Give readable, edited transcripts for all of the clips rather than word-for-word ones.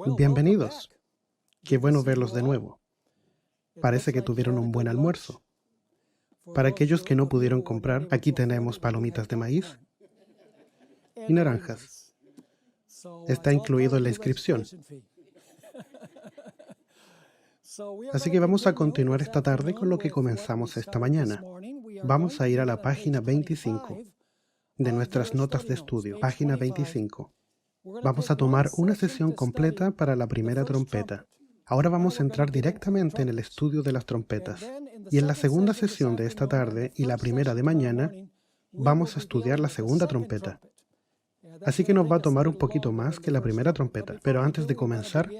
Bienvenidos. Qué bueno verlos de nuevo. Parece que tuvieron un buen almuerzo. Para aquellos que no pudieron comprar, aquí tenemos palomitas de maíz y naranjas. Está incluido en la inscripción. Así que vamos a continuar esta tarde con lo que comenzamos esta mañana. Vamos a ir a la página 25 de nuestras notas de estudio, página 25. Vamos a tomar una sesión completa para la primera trompeta. Ahora vamos a entrar directamente en el estudio de las trompetas. Y en la segunda sesión de esta tarde y la primera de mañana, vamos a estudiar la segunda trompeta. Así que nos va a tomar un poquito más que la primera trompeta. Pero antes de comenzar,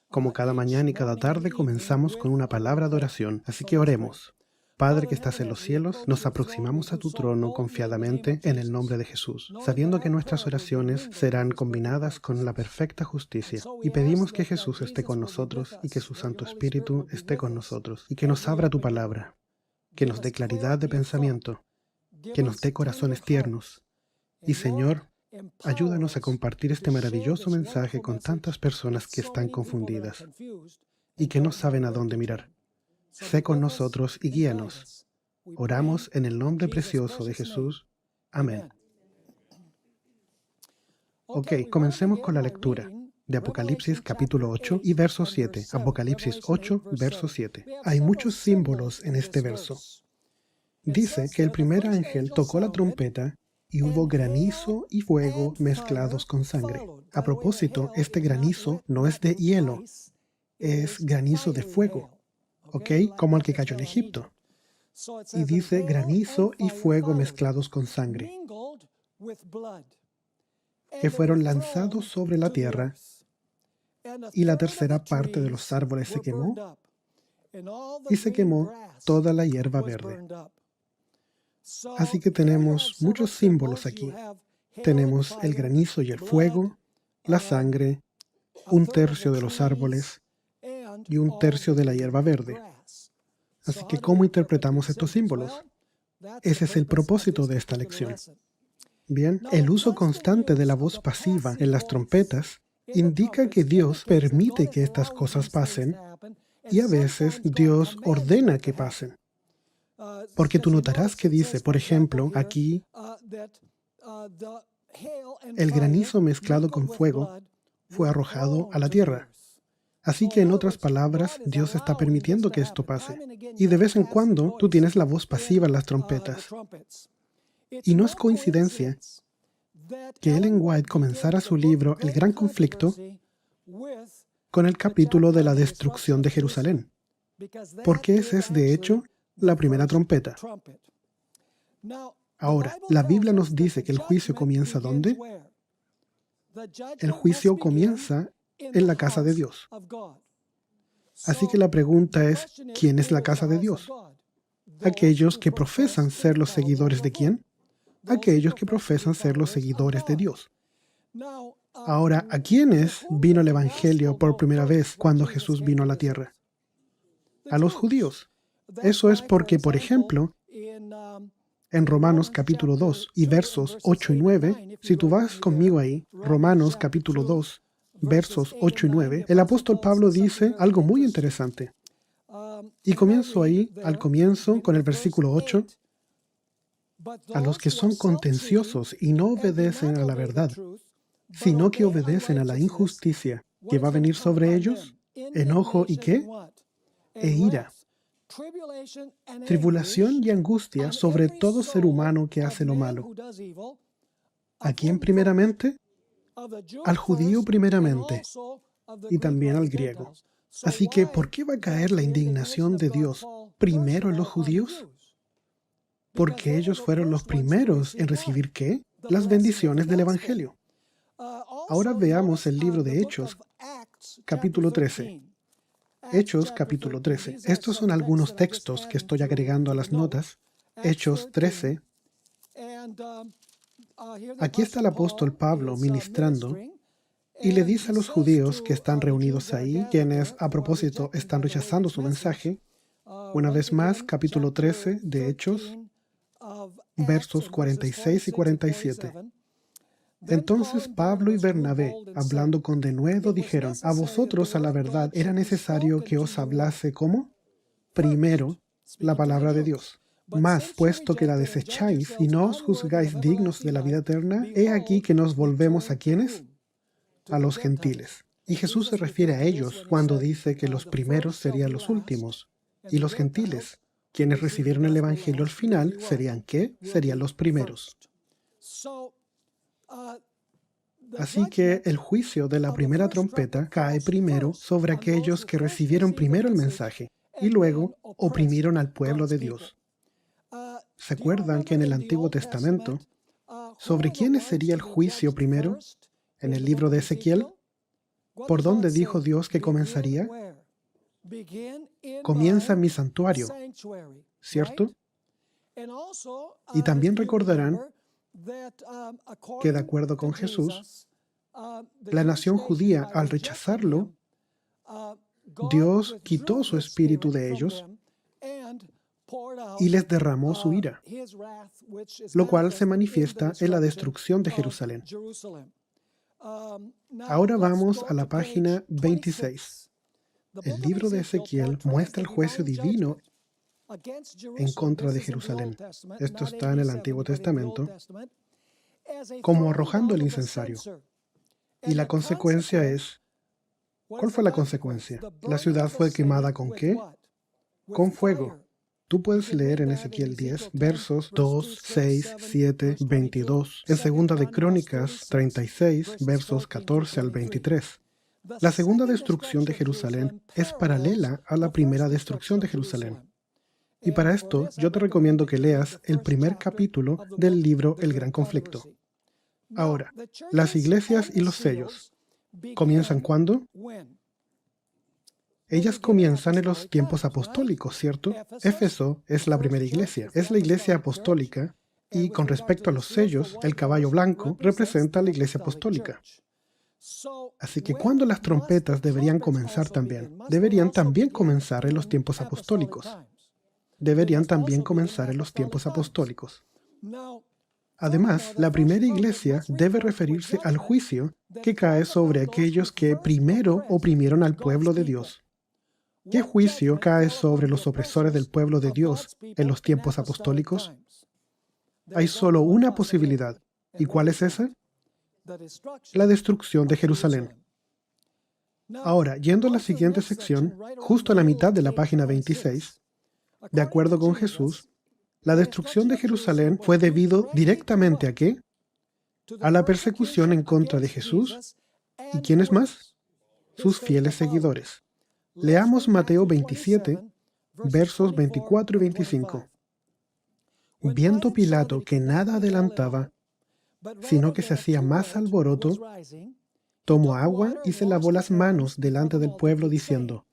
como cada mañana y cada tarde, comenzamos con una palabra de oración. Así que oremos. Padre que estás en los cielos, nos aproximamos a tu trono confiadamente en el nombre de Jesús, sabiendo que nuestras oraciones serán combinadas con la perfecta justicia. Y pedimos que Jesús esté con nosotros y que su Santo Espíritu esté con nosotros y que nos abra tu palabra, que nos dé claridad de pensamiento, que nos dé corazones tiernos. Y Señor, ayúdanos a compartir este maravilloso mensaje con tantas personas que están confundidas y que no saben a dónde mirar. Sé con nosotros y guíanos. Oramos en el nombre precioso de Jesús. Amén. Ok, comencemos con la lectura de Apocalipsis capítulo 8 y verso 7. Apocalipsis 8, verso 7. Hay muchos símbolos en este verso. Dice que el primer ángel tocó la trompeta y hubo granizo y fuego mezclados con sangre. A propósito, este granizo no es de hielo, es granizo de fuego. ¿Ok? Como el que cayó en Egipto. Y dice granizo y fuego mezclados con sangre, que fueron lanzados sobre la tierra, y la tercera parte de los árboles se quemó, y se quemó toda la hierba verde. Así que tenemos muchos símbolos aquí. Tenemos el granizo y el fuego, la sangre, un tercio de los árboles y un tercio de la hierba verde. Así que, ¿cómo interpretamos estos símbolos? Ese es el propósito de esta lección. Bien, el uso constante de la voz pasiva en las trompetas indica que Dios permite que estas cosas pasen y a veces Dios ordena que pasen. Porque tú notarás que dice, por ejemplo, aquí, el granizo mezclado con fuego fue arrojado a la tierra. Así que, en otras palabras, Dios está permitiendo que esto pase. Y de vez en cuando, tú tienes la voz pasiva en las trompetas. Y no es coincidencia que Ellen White comenzara su libro El Gran Conflicto con el capítulo de la destrucción de Jerusalén, porque esa es, de hecho, la primera trompeta. Ahora, la Biblia nos dice que el juicio comienza ¿dónde? El juicio comienza en la casa de Dios. Así que la pregunta es, ¿quién es la casa de Dios? Aquellos que profesan ser los seguidores de ¿quién? Aquellos que profesan ser los seguidores de Dios. Ahora, ¿a quiénes vino el Evangelio por primera vez cuando Jesús vino a la tierra? A los judíos. Eso es porque, por ejemplo, en Romanos capítulo 2 y versos 8 y 9, si tú vas conmigo ahí, Romanos capítulo 2, versos 8 y 9, el apóstol Pablo dice algo muy interesante. Y comienzo ahí, al comienzo, con el versículo 8. A los que son contenciosos y no obedecen a la verdad, sino que obedecen a la injusticia que va a venir sobre ellos, enojo y ¿qué? E ira, tribulación y angustia sobre todo ser humano que hace lo malo. ¿A quién primeramente? Al judío primeramente y también al griego. Así que, ¿por qué va a caer la indignación de Dios primero en los judíos? Porque ellos fueron los primeros en recibir ¿qué? Las bendiciones del Evangelio. Ahora veamos el libro de Hechos, capítulo 13. Hechos, capítulo 13. Estos son algunos textos que estoy agregando a las notas. Hechos 13. Aquí está el apóstol Pablo ministrando y le dice a los judíos que están reunidos ahí, quienes a propósito están rechazando su mensaje, una vez más, capítulo 13 de Hechos, versos 46 y 47. Entonces Pablo y Bernabé, hablando con denuedo, dijeron: a vosotros a la verdad era necesario que os hablase ¿cómo? Primero la palabra de Dios. Mas, puesto que la desecháis y no os juzgáis dignos de la vida eterna, he aquí que nos volvemos ¿a quiénes? A los gentiles. Y Jesús se refiere a ellos cuando dice que los primeros serían los últimos. Y los gentiles, quienes recibieron el Evangelio al final, ¿serían qué? Serían los primeros. Así que el juicio de la primera trompeta cae primero sobre aquellos que recibieron primero el mensaje y luego oprimieron al pueblo de Dios. ¿Se acuerdan que en el Antiguo Testamento, sobre quiénes sería el juicio primero? En el libro de Ezequiel, ¿por dónde dijo Dios que comenzaría? Comienza en mi santuario, ¿cierto? Y también recordarán que de acuerdo con Jesús, la nación judía, al rechazarlo, Dios quitó su espíritu de ellos y les derramó su ira, lo cual se manifiesta en la destrucción de Jerusalén. Ahora vamos a la página 26. El libro de Ezequiel muestra el juicio divino en contra de Jerusalén. Esto está en el Antiguo Testamento, como arrojando el incensario. Y la consecuencia es, ¿cuál fue la consecuencia? La ciudad fue quemada ¿con qué? Con fuego. Tú puedes leer en Ezequiel 10, versos 2, 6, 7, 22, en Segunda de Crónicas 36, versos 14 al 23. La segunda destrucción de Jerusalén es paralela a la primera destrucción de Jerusalén. Y para esto, yo te recomiendo que leas el primer capítulo del libro El Gran Conflicto. Ahora, las iglesias y los sellos, ¿comienzan cuándo? Ellas comienzan en los tiempos apostólicos, ¿cierto? Éfeso es la primera iglesia, es la iglesia apostólica, y con respecto a los sellos, el caballo blanco representa a la iglesia apostólica. Así que cuando las trompetas deberían comenzar también, deberían también comenzar en los tiempos apostólicos. Deberían también comenzar en los tiempos apostólicos. Además, la primera iglesia debe referirse al juicio que cae sobre aquellos que primero oprimieron al pueblo de Dios. ¿Qué juicio cae sobre los opresores del pueblo de Dios en los tiempos apostólicos? Hay solo una posibilidad. ¿Y cuál es esa? La destrucción de Jerusalén. Ahora, yendo a la siguiente sección, justo a la mitad de la página 26, de acuerdo con Jesús, la destrucción de Jerusalén fue debido directamente ¿a qué? A la persecución en contra de Jesús. ¿Y quiénes más? Sus fieles seguidores. Leamos Mateo 27, versos 24 y 25. Viendo Pilato que nada adelantaba, sino que se hacía más alboroto, tomó agua y se lavó las manos delante del pueblo, diciendo: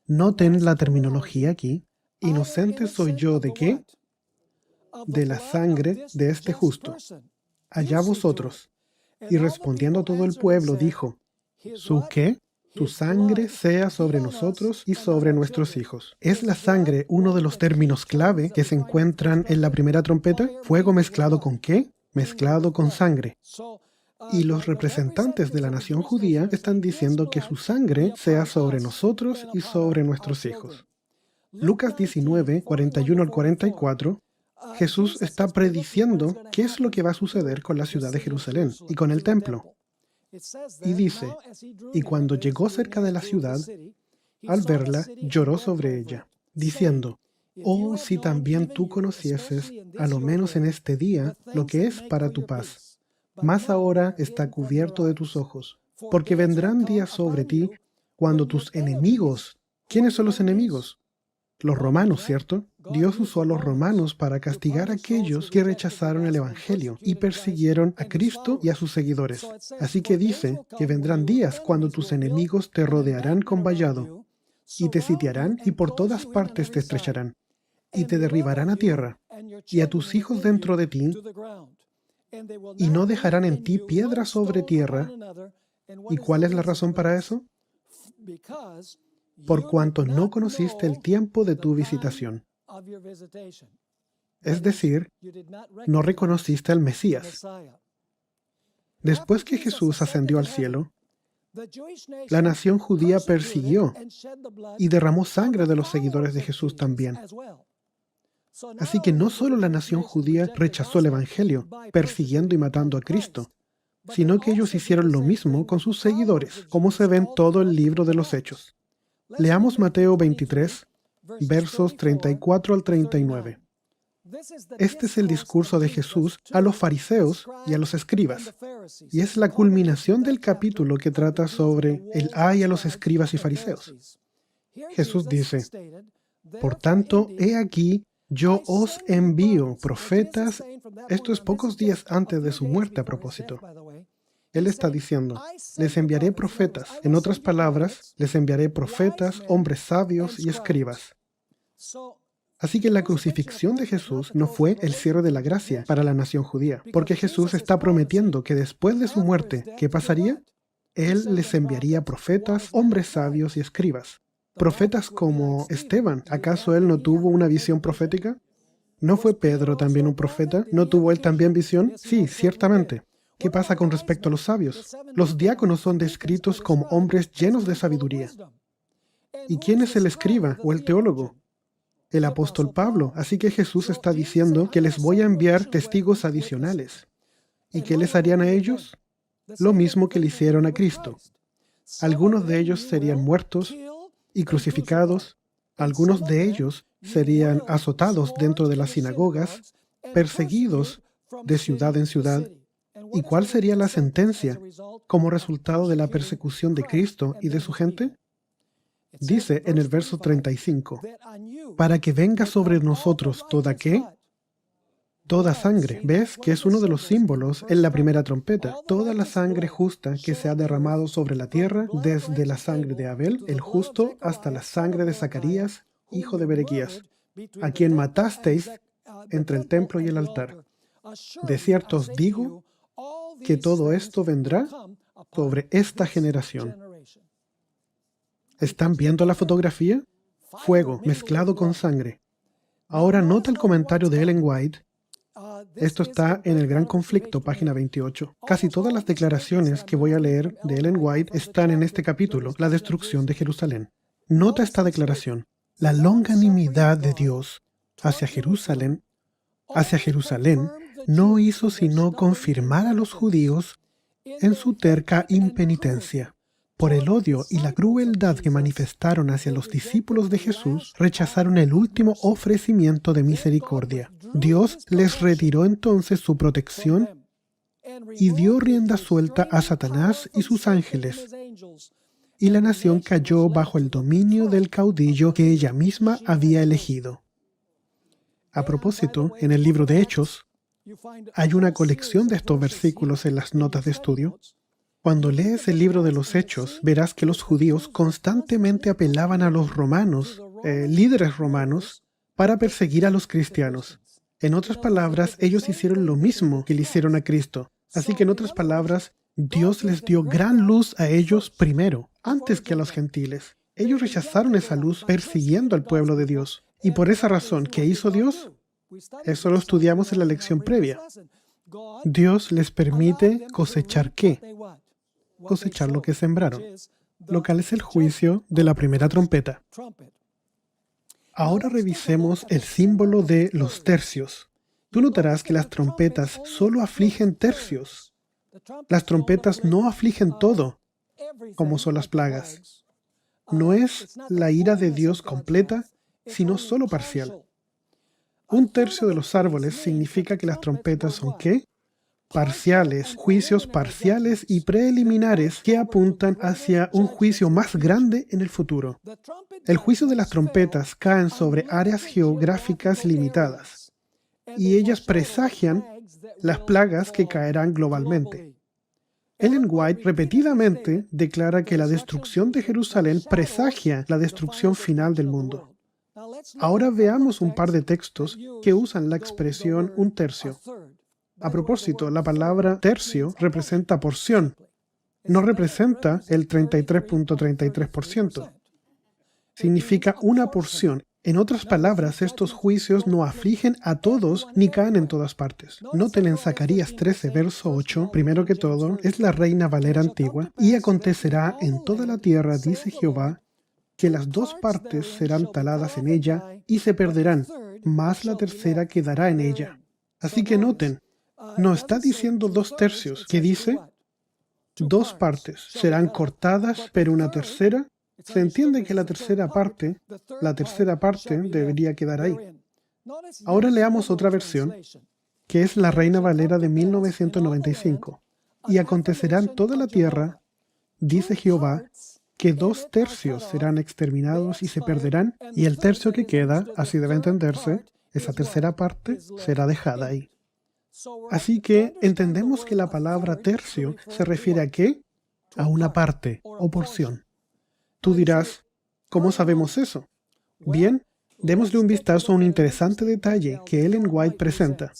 noten la terminología aquí. Inocente soy yo ¿de qué? De la sangre de este justo. Allá vosotros. Y respondiendo todo el pueblo, dijo: ¿su qué? Tu sangre sea sobre nosotros y sobre nuestros hijos. ¿Es la sangre uno de los términos clave que se encuentran en la primera trompeta? ¿Fuego mezclado con qué? Mezclado con sangre. Y los representantes de la nación judía están diciendo que su sangre sea sobre nosotros y sobre nuestros hijos. Lucas 19, 41 al 44, Jesús está prediciendo qué es lo que va a suceder con la ciudad de Jerusalén y con el templo. Y dice: y cuando llegó cerca de la ciudad, al verla, lloró sobre ella, diciendo: oh, si también tú conocieses, a lo menos en este día, lo que es para tu paz. Mas ahora está cubierto de tus ojos, porque vendrán días sobre ti cuando tus enemigos... ¿Quiénes son los enemigos? Los romanos, ¿cierto? Dios usó a los romanos para castigar a aquellos que rechazaron el Evangelio y persiguieron a Cristo y a sus seguidores. Así que dice que vendrán días cuando tus enemigos te rodearán con vallado y te sitiarán y por todas partes te estrecharán y te derribarán a tierra y a tus hijos dentro de ti y no dejarán en ti piedra sobre tierra. ¿Y cuál es la razón para eso? Por cuanto no conociste el tiempo de tu visitación. Es decir, no reconociste al Mesías. Después que Jesús ascendió al cielo, la nación judía persiguió y derramó sangre de los seguidores de Jesús también. Así que no solo la nación judía rechazó el Evangelio, persiguiendo y matando a Cristo, sino que ellos hicieron lo mismo con sus seguidores, como se ve en todo el libro de los Hechos. Leamos Mateo 23, versos 34 al 39. Este es el discurso de Jesús a los fariseos y a los escribas, y es la culminación del capítulo que trata sobre el ay a los escribas y fariseos. Jesús dice, por tanto, he aquí, yo os envío profetas. Esto es pocos días antes de su muerte a propósito. Él está diciendo, les enviaré profetas. En otras palabras, les enviaré profetas, hombres sabios y escribas. Así que la crucifixión de Jesús no fue el cierre de la gracia para la nación judía, porque Jesús está prometiendo que después de su muerte, ¿qué pasaría? Él les enviaría profetas, hombres sabios y escribas. Profetas como Esteban. ¿Acaso él no tuvo una visión profética? ¿No fue Pedro también un profeta? ¿No tuvo él también visión? Sí, ciertamente. ¿Qué pasa con respecto a los sabios? Los diáconos son descritos como hombres llenos de sabiduría. ¿Y quién es el escriba o el teólogo? El apóstol Pablo. Así que Jesús está diciendo que les voy a enviar testigos adicionales. ¿Y qué les harían a ellos? Lo mismo que le hicieron a Cristo. Algunos de ellos serían muertos y crucificados. Algunos de ellos serían azotados dentro de las sinagogas, perseguidos de ciudad en ciudad. ¿Y cuál sería la sentencia como resultado de la persecución de Cristo y de su gente? Dice en el verso 35, para que venga sobre nosotros toda ¿qué? Toda sangre. ¿Ves que es uno de los símbolos en la primera trompeta? Toda la sangre justa que se ha derramado sobre la tierra, desde la sangre de Abel, el justo, hasta la sangre de Zacarías, hijo de Berequías, a quien matasteis entre el templo y el altar. De cierto os digo que todo esto vendrá sobre esta generación. ¿Están viendo la fotografía? Fuego mezclado con sangre. Ahora nota el comentario de Ellen White. Esto está en el Gran Conflicto, página 28. Casi todas las declaraciones que voy a leer de Ellen White están en este capítulo, la destrucción de Jerusalén. Nota esta declaración. La longanimidad de Dios hacia Jerusalén no hizo sino confirmar a los judíos en su terca impenitencia. Por el odio y la crueldad que manifestaron hacia los discípulos de Jesús, rechazaron el último ofrecimiento de misericordia. Dios les retiró entonces su protección y dio rienda suelta a Satanás y sus ángeles. Y la nación cayó bajo el dominio del caudillo que ella misma había elegido. A propósito, en el libro de Hechos, hay una colección de estos versículos en las notas de estudio. Cuando lees el libro de los Hechos, verás que los judíos constantemente apelaban a los romanos, líderes romanos, para perseguir a los cristianos. En otras palabras, ellos hicieron lo mismo que le hicieron a Cristo. Así que en otras palabras, Dios les dio gran luz a ellos primero, antes que a los gentiles. Ellos rechazaron esa luz persiguiendo al pueblo de Dios. Y por esa razón, ¿qué hizo Dios? Eso lo estudiamos en la lección previa. Dios les permite cosechar ¿qué? Cosechar lo que sembraron, lo cual es el juicio de la primera trompeta. Ahora revisemos el símbolo de los tercios. Tú notarás que las trompetas solo afligen tercios. Las trompetas no afligen todo, como son las plagas. No es la ira de Dios completa, sino solo parcial. Un tercio de los árboles significa que las trompetas son ¿qué? Parciales, juicios parciales y preliminares que apuntan hacia un juicio más grande en el futuro. El juicio de las trompetas caen sobre áreas geográficas limitadas y ellas presagian las plagas que caerán globalmente. Ellen White repetidamente declara que la destrucción de Jerusalén presagia la destrucción final del mundo. Ahora veamos un par de textos que usan la expresión un tercio. A propósito, la palabra tercio representa porción, no representa el 33.33%. Significa una porción. En otras palabras, estos juicios no afligen a todos ni caen en todas partes. Noten en Zacarías 13, verso 8, primero que todo, es la Reina Valera antigua, y acontecerá en toda la tierra, dice Jehová, que las dos partes serán taladas en ella y se perderán, mas la tercera quedará en ella. Así que noten, no está diciendo 2/3, que dice 2 partes serán cortadas, pero una tercera. Se entiende que la tercera parte debería quedar ahí. Ahora leamos otra versión, que es la Reina Valera de 1995. Y acontecerá en toda la tierra, dice Jehová, que 2/3 serán exterminados y se perderán, y el tercio que queda, así debe entenderse, esa tercera parte será dejada ahí. Así que entendemos que la palabra tercio se refiere ¿a qué? A una parte o porción. Tú dirás, ¿cómo sabemos eso? Bien, démosle un vistazo a un interesante detalle que Ellen White presenta.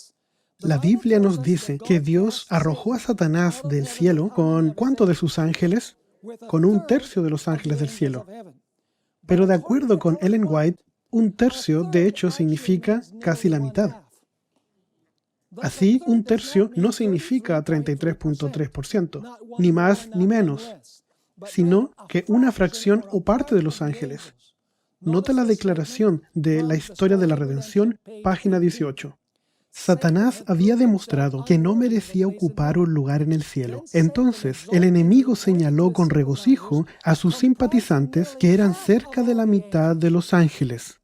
La Biblia nos dice que Dios arrojó a Satanás del cielo con ¿cuánto de sus ángeles? Con 1/3 de los ángeles del cielo. Pero de acuerdo con Ellen White, 1/3 de hecho significa casi la mitad. Así, 1/3 no significa 33.3%, ni más ni menos, sino que una fracción o parte de los ángeles. Nota la declaración de la historia de la redención, página 18. Satanás había demostrado que no merecía ocupar un lugar en el cielo. Entonces, el enemigo señaló con regocijo a sus simpatizantes que eran cerca de la mitad de los ángeles.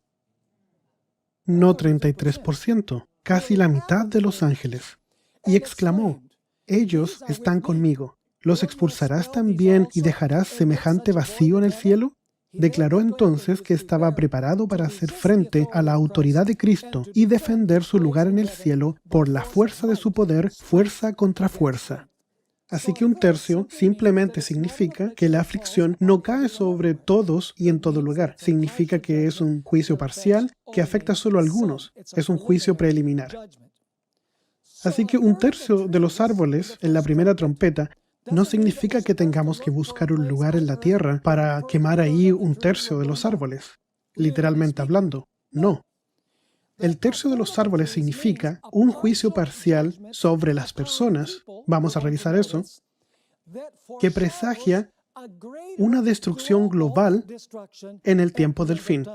No 33%, casi la mitad de los ángeles. Y exclamó, ellos están conmigo. ¿Los expulsarás también y dejarás semejante vacío en el cielo? Declaró entonces que estaba preparado para hacer frente a la autoridad de Cristo y defender su lugar en el cielo por la fuerza de su poder, fuerza contra fuerza. Así que 1/3 simplemente significa que la aflicción no cae sobre todos y en todo lugar. Significa que es un juicio parcial que afecta solo a algunos. Es un juicio preliminar. Así que 1/3 de los árboles en la primera trompeta no significa que tengamos que buscar un lugar en la tierra para quemar ahí 1/3 de los árboles, literalmente hablando. No. El tercio de los árboles significa un juicio parcial sobre las personas, vamos a revisar eso, que presagia una destrucción global en el tiempo del fin.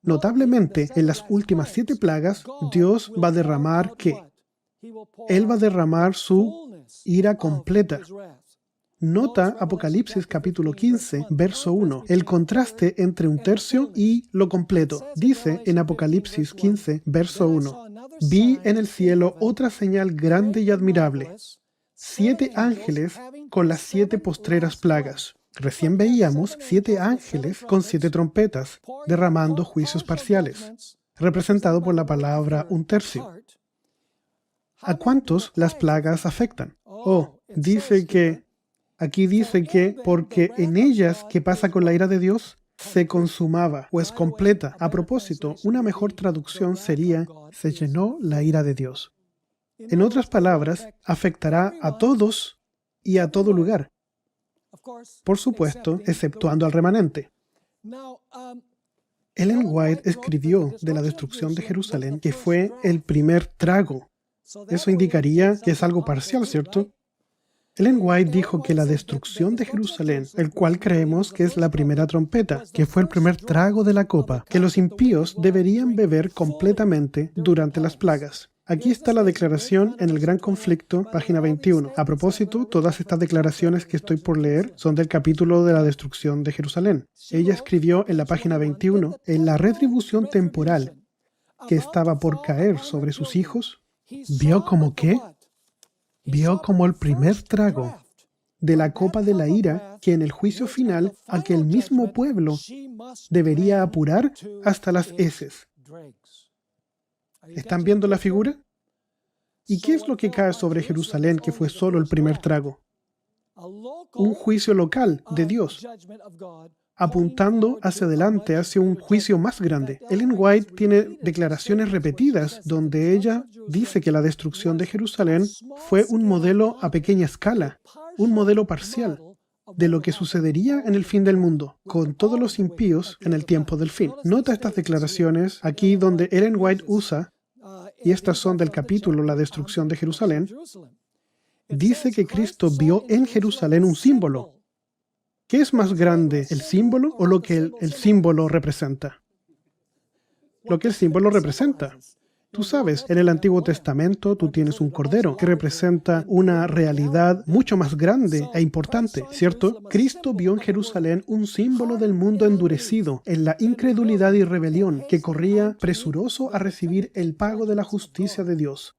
Notablemente, en las últimas 7 plagas, Dios va a derramar ¿qué? Él va a derramar su ira completa. Nota Apocalipsis capítulo 15, verso 1, el contraste entre 1/3 y lo completo. Dice en Apocalipsis 15, verso 1, vi en el cielo otra señal grande y admirable, 7 ángeles con las 7 postreras plagas. Recién veíamos 7 ángeles con 7 trompetas, derramando juicios parciales, representado por la palabra 1/3. ¿A cuántos las plagas afectan? Aquí dice que porque en ellas, ¿qué pasa con la ira de Dios? Se consumaba o es completa. A propósito, una mejor traducción sería, se llenó la ira de Dios. En otras palabras, afectará a todos y a todo lugar. Por supuesto, exceptuando al remanente. Ellen White escribió de la destrucción de Jerusalén que fue el primer trago. Eso indicaría que es algo parcial, ¿cierto? Ellen White dijo que la destrucción de Jerusalén, el cual creemos que es la primera trompeta, que fue el primer trago de la copa, que los impíos deberían beber completamente durante las plagas. Aquí está la declaración en el Gran Conflicto, página 21. A propósito, todas estas declaraciones que estoy por leer son del capítulo de la destrucción de Jerusalén. Ella escribió en la página 21, en la retribución temporal que estaba por caer sobre sus hijos, ¿vio como qué? Vio como el primer trago de la copa de la ira que en el juicio final aquel mismo pueblo debería apurar hasta las heces. ¿Están viendo la figura? ¿Y qué es lo que cae sobre Jerusalén que fue solo el primer trago? Un juicio local de Dios, apuntando hacia adelante, hacia un juicio más grande. Ellen White tiene declaraciones repetidas donde ella dice que la destrucción de Jerusalén fue un modelo a pequeña escala, un modelo parcial de lo que sucedería en el fin del mundo, con todos los impíos en el tiempo del fin. Nota estas declaraciones aquí donde Ellen White usa, y estas son del capítulo La destrucción de Jerusalén, dice que Cristo vio en Jerusalén un símbolo. ¿Qué es más grande, el símbolo o lo que el símbolo representa? Lo que el símbolo representa. Tú sabes, en el Antiguo Testamento tú tienes un cordero que representa una realidad mucho más grande e importante, ¿cierto? Cristo vio en Jerusalén un símbolo del mundo endurecido, en la incredulidad y rebelión, que corría presuroso a recibir el pago de la justicia de Dios.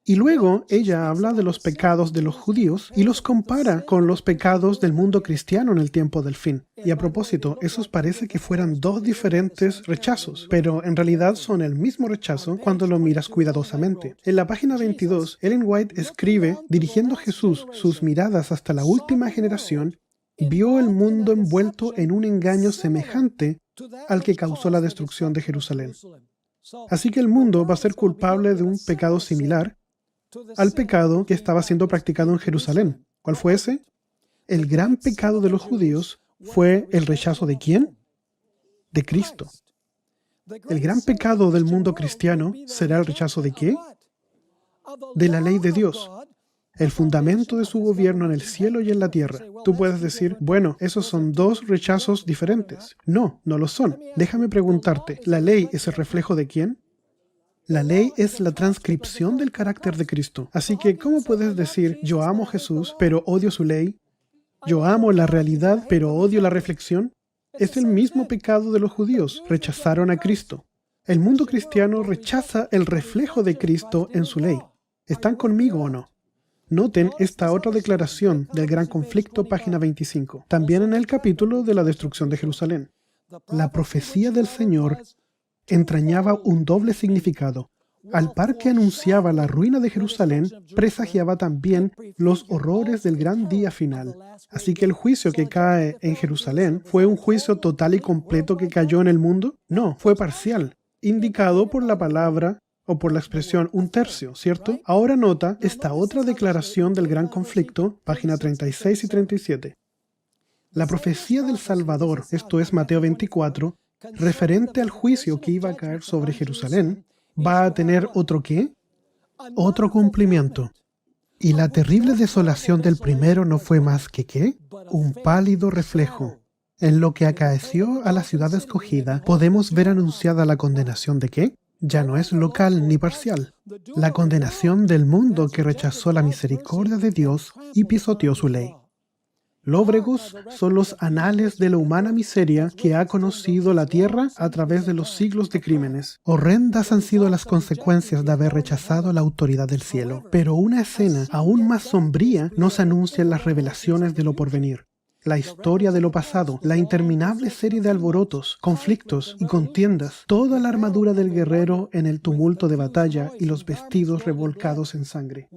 Y luego ella habla de los pecados de los judíos y los compara con los pecados del mundo cristiano en el tiempo del fin. Y a propósito, esos parece que fueran dos diferentes rechazos, pero en realidad son el mismo rechazo cuando lo miras cuidadosamente. En la página 22, Ellen White escribe, dirigiendo Jesús sus miradas hasta la última generación, vio el mundo envuelto en un engaño semejante al que causó la destrucción de Jerusalén. Así que el mundo va a ser culpable de un pecado similar al pecado que estaba siendo practicado en Jerusalén. ¿Cuál fue ese? El gran pecado de los judíos fue el rechazo ¿de quién? De Cristo. El gran pecado del mundo cristiano será el rechazo ¿de qué? De la ley de Dios, el fundamento de su gobierno en el cielo y en la tierra. Tú puedes decir, bueno, esos son dos rechazos diferentes. No, no lo son. Déjame preguntarte, ¿la ley es el reflejo de quién? La ley es la transcripción del carácter de Cristo. Así que, ¿cómo puedes decir, yo amo a Jesús, pero odio su ley? Yo amo la realidad, pero odio la reflexión. Es el mismo pecado de los judíos. Rechazaron a Cristo. El mundo cristiano rechaza el reflejo de Cristo en su ley. ¿Están conmigo o no? Noten esta otra declaración del gran conflicto, página 25. También en el capítulo de la destrucción de Jerusalén. La profecía del Señor entrañaba un doble significado. Al par que anunciaba la ruina de Jerusalén, presagiaba también los horrores del gran día final. Así que el juicio que cae en Jerusalén, ¿fue un juicio total y completo que cayó en el mundo? No, fue parcial, indicado por la palabra o por la expresión un tercio, ¿cierto? Ahora nota esta otra declaración del gran conflicto, página 36 y 37. La profecía del Salvador, esto es Mateo 24, referente al juicio que iba a caer sobre Jerusalén, va a tener ¿otro qué? Otro cumplimiento. Y la terrible desolación del primero no fue más que ¿qué? Un pálido reflejo. En lo que acaeció a la ciudad escogida, podemos ver anunciada la condenación ¿de qué? Ya no es local ni parcial. La condenación del mundo que rechazó la misericordia de Dios y pisoteó su ley. Lóbregos son los anales de la humana miseria que ha conocido la tierra a través de los siglos de crímenes. Horrendas han sido las consecuencias de haber rechazado la autoridad del cielo. Pero una escena aún más sombría nos anuncia en las revelaciones de lo porvenir. La historia de lo pasado, la interminable serie de alborotos, conflictos y contiendas, toda la armadura del guerrero en el tumulto de batalla y los vestidos revolcados en sangre.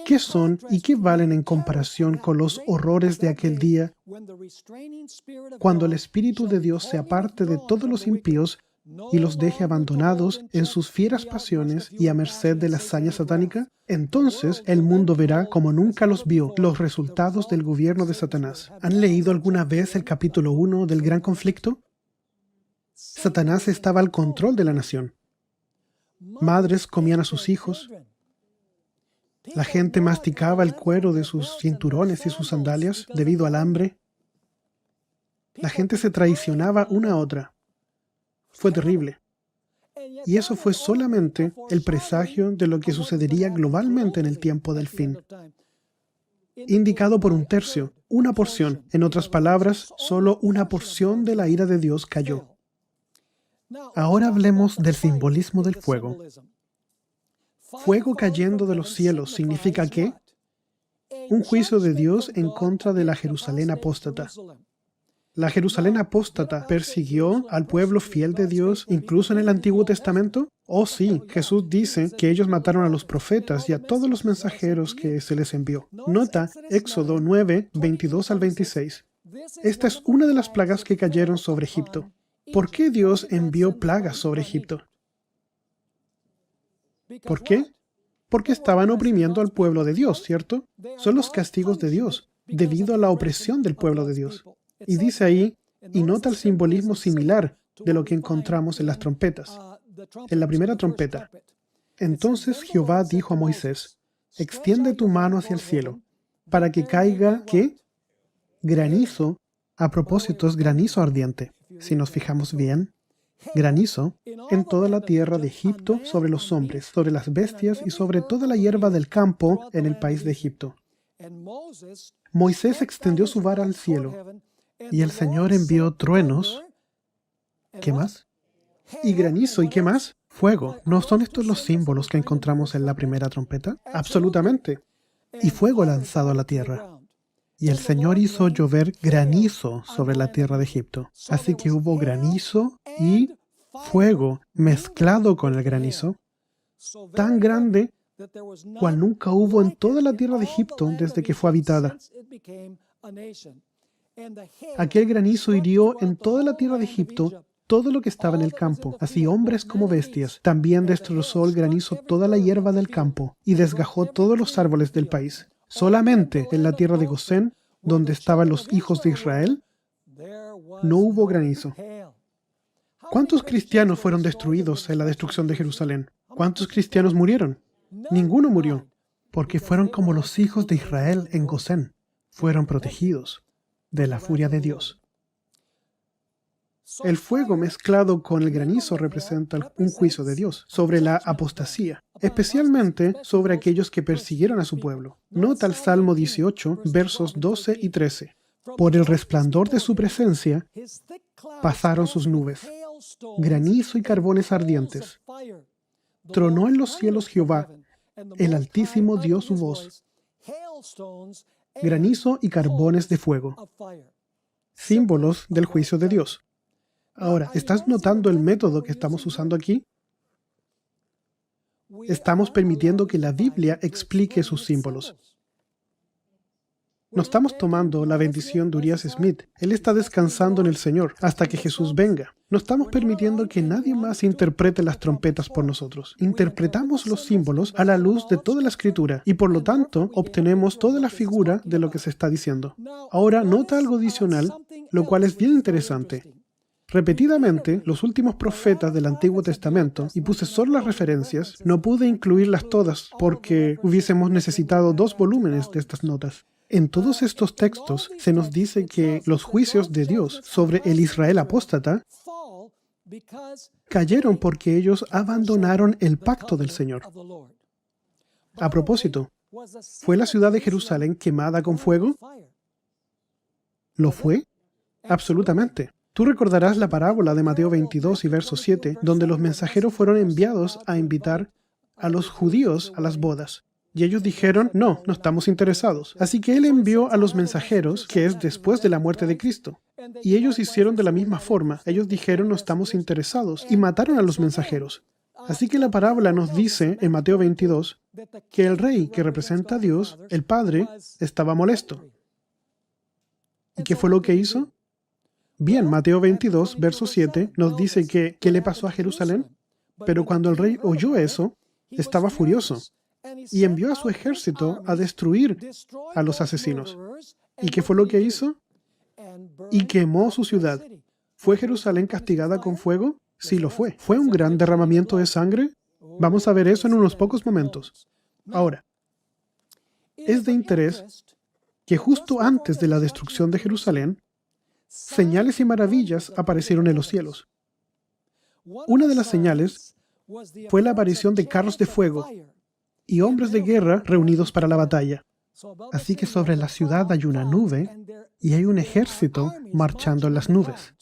¿Qué son y qué valen en comparación con los horrores de aquel día cuando el Espíritu de Dios se aparte de todos los impíos y los deje abandonados en sus fieras pasiones y a merced de la hazaña satánica? Entonces el mundo verá como nunca los vio los resultados del gobierno de Satanás. ¿Han leído alguna vez el capítulo 1 del Gran Conflicto? Satanás estaba al control de la nación. Madres comían a sus hijos. La gente masticaba el cuero de sus cinturones y sus sandalias debido al hambre. La gente se traicionaba una a otra. Fue terrible. Y eso fue solamente el presagio de lo que sucedería globalmente en el tiempo del fin, indicado por un tercio, una porción. En otras palabras, solo una porción de la ira de Dios cayó. Ahora hablemos del simbolismo del fuego. Fuego cayendo de los cielos significa ¿qué? Un juicio de Dios en contra de la Jerusalén apóstata. ¿La Jerusalén apóstata persiguió al pueblo fiel de Dios incluso en el Antiguo Testamento? Oh sí, Jesús dice que ellos mataron a los profetas y a todos los mensajeros que se les envió. Nota Éxodo 9, 22 al 26. Esta es una de las plagas que cayeron sobre Egipto. ¿Por qué Dios envió plagas sobre Egipto? ¿Por qué? Porque estaban oprimiendo al pueblo de Dios, ¿cierto? Son los castigos de Dios. debido a la opresión del pueblo de Dios. Y dice ahí, y nota el simbolismo similar de lo que encontramos en las trompetas. En la primera trompeta, entonces Jehová dijo a Moisés, extiende tu mano hacia el cielo, para que caiga, ¿qué? Granizo. A propósito, es granizo ardiente. Si nos fijamos bien, granizo en toda la tierra de Egipto, sobre los hombres, sobre las bestias y sobre toda la hierba del campo en el país de Egipto. Moisés extendió su vara al cielo, y el Señor envió truenos. ¿Qué más? Y granizo, ¿y qué más? Fuego. ¿No son estos los símbolos que encontramos en la primera trompeta? Absolutamente. Y fuego lanzado a la tierra. Y el Señor hizo llover granizo sobre la tierra de Egipto. Así que hubo granizo y fuego mezclado con el granizo, tan grande cual nunca hubo en toda la tierra de Egipto desde que fue habitada. Aquel granizo hirió en toda la tierra de Egipto todo lo que estaba en el campo, así hombres como bestias. También destrozó el granizo toda la hierba del campo y desgajó todos los árboles del país. Solamente en la tierra de Gosén, donde estaban los hijos de Israel, no hubo granizo. ¿Cuántos cristianos fueron destruidos en la destrucción de Jerusalén? ¿Cuántos cristianos murieron? Ninguno murió, porque fueron como los hijos de Israel en Gosén. Fueron protegidos de la furia de Dios. El fuego mezclado con el granizo representa un juicio de Dios sobre la apostasía, especialmente sobre aquellos que persiguieron a su pueblo. Nota el Salmo 18, versos 12 y 13. Por el resplandor de su presencia pasaron sus nubes, granizo y carbones ardientes. Tronó en los cielos Jehová, el Altísimo dio su voz. Granizo y carbones de fuego, símbolos del juicio de Dios. Ahora, ¿estás notando el método que estamos usando aquí? Estamos permitiendo que la Biblia explique sus símbolos. No estamos tomando la bendición de Urias Smith. Él está descansando en el Señor hasta que Jesús venga. No estamos permitiendo que nadie más interprete las trompetas por nosotros. Interpretamos los símbolos a la luz de toda la Escritura y por lo tanto obtenemos toda la figura de lo que se está diciendo. Ahora, nota algo adicional, lo cual es bien interesante. Repetidamente, los últimos profetas del Antiguo Testamento, y puse solo las referencias, no pude incluirlas todas porque hubiésemos necesitado 2 volúmenes de estas notas. En todos estos textos se nos dice que los juicios de Dios sobre el Israel apóstata cayeron porque ellos abandonaron el pacto del Señor. A propósito, ¿fue la ciudad de Jerusalén quemada con fuego? ¿Lo fue? Absolutamente. Tú recordarás la parábola de Mateo 22 y verso 7, donde los mensajeros fueron enviados a invitar a los judíos a las bodas. Y ellos dijeron, no estamos interesados. Así que Él envió a los mensajeros, que es después de la muerte de Cristo. Y ellos hicieron de la misma forma. Ellos dijeron, no estamos interesados, y mataron a los mensajeros. Así que la parábola nos dice, en Mateo 22, que el rey que representa a Dios, el Padre, estaba molesto. ¿Y qué fue lo que hizo? Bien, Mateo 22, verso 7, nos dice que, ¿qué le pasó a Jerusalén? Pero cuando el rey oyó eso, estaba furioso y envió a su ejército a destruir a los asesinos. ¿Y qué fue lo que hizo? Y quemó su ciudad. ¿Fue Jerusalén castigada con fuego? Sí lo fue. ¿Fue un gran derramamiento de sangre? Vamos a ver eso en unos pocos momentos. Ahora, es de interés que justo antes de la destrucción de Jerusalén, señales y maravillas aparecieron en los cielos. Una de las señales fue la aparición de carros de fuego y hombres de guerra reunidos para la batalla. Así que sobre la ciudad hay una nube y hay un ejército marchando en las nubes.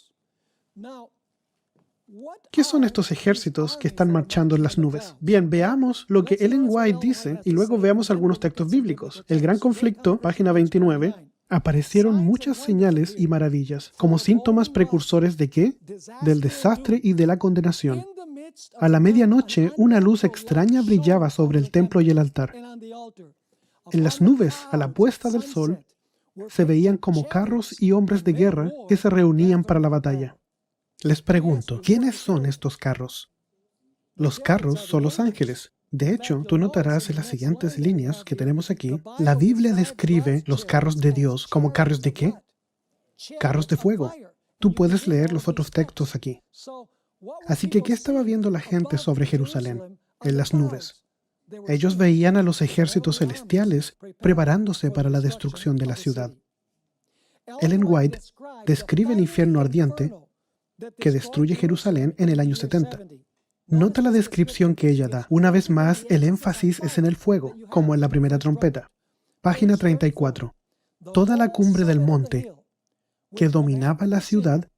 ¿Qué son estos ejércitos que están marchando en las nubes? Bien, veamos lo que Ellen White dice y luego veamos algunos textos bíblicos. El gran conflicto, página 29, aparecieron muchas señales y maravillas, como síntomas precursores ¿de qué? Del desastre y de la condenación. A la medianoche, una luz extraña brillaba sobre el templo y el altar. En las nubes, a la puesta del sol, se veían como carros y hombres de guerra que se reunían para la batalla. Les pregunto, ¿quiénes son estos carros? Los carros son los ángeles. De hecho, tú notarás en las siguientes líneas que tenemos aquí, la Biblia describe los carros de Dios como carros de ¿qué? Carros de fuego. Tú puedes leer los otros textos aquí. Así que, ¿qué estaba viendo la gente sobre Jerusalén en las nubes? Ellos veían a los ejércitos celestiales preparándose para la destrucción de la ciudad. Ellen White describe el infierno ardiente que destruye Jerusalén en el año 70. Nota la descripción que ella da. Una vez más, el énfasis es en el fuego, como en la primera trompeta. Página 34. Toda la cumbre del monte que dominaba la ciudad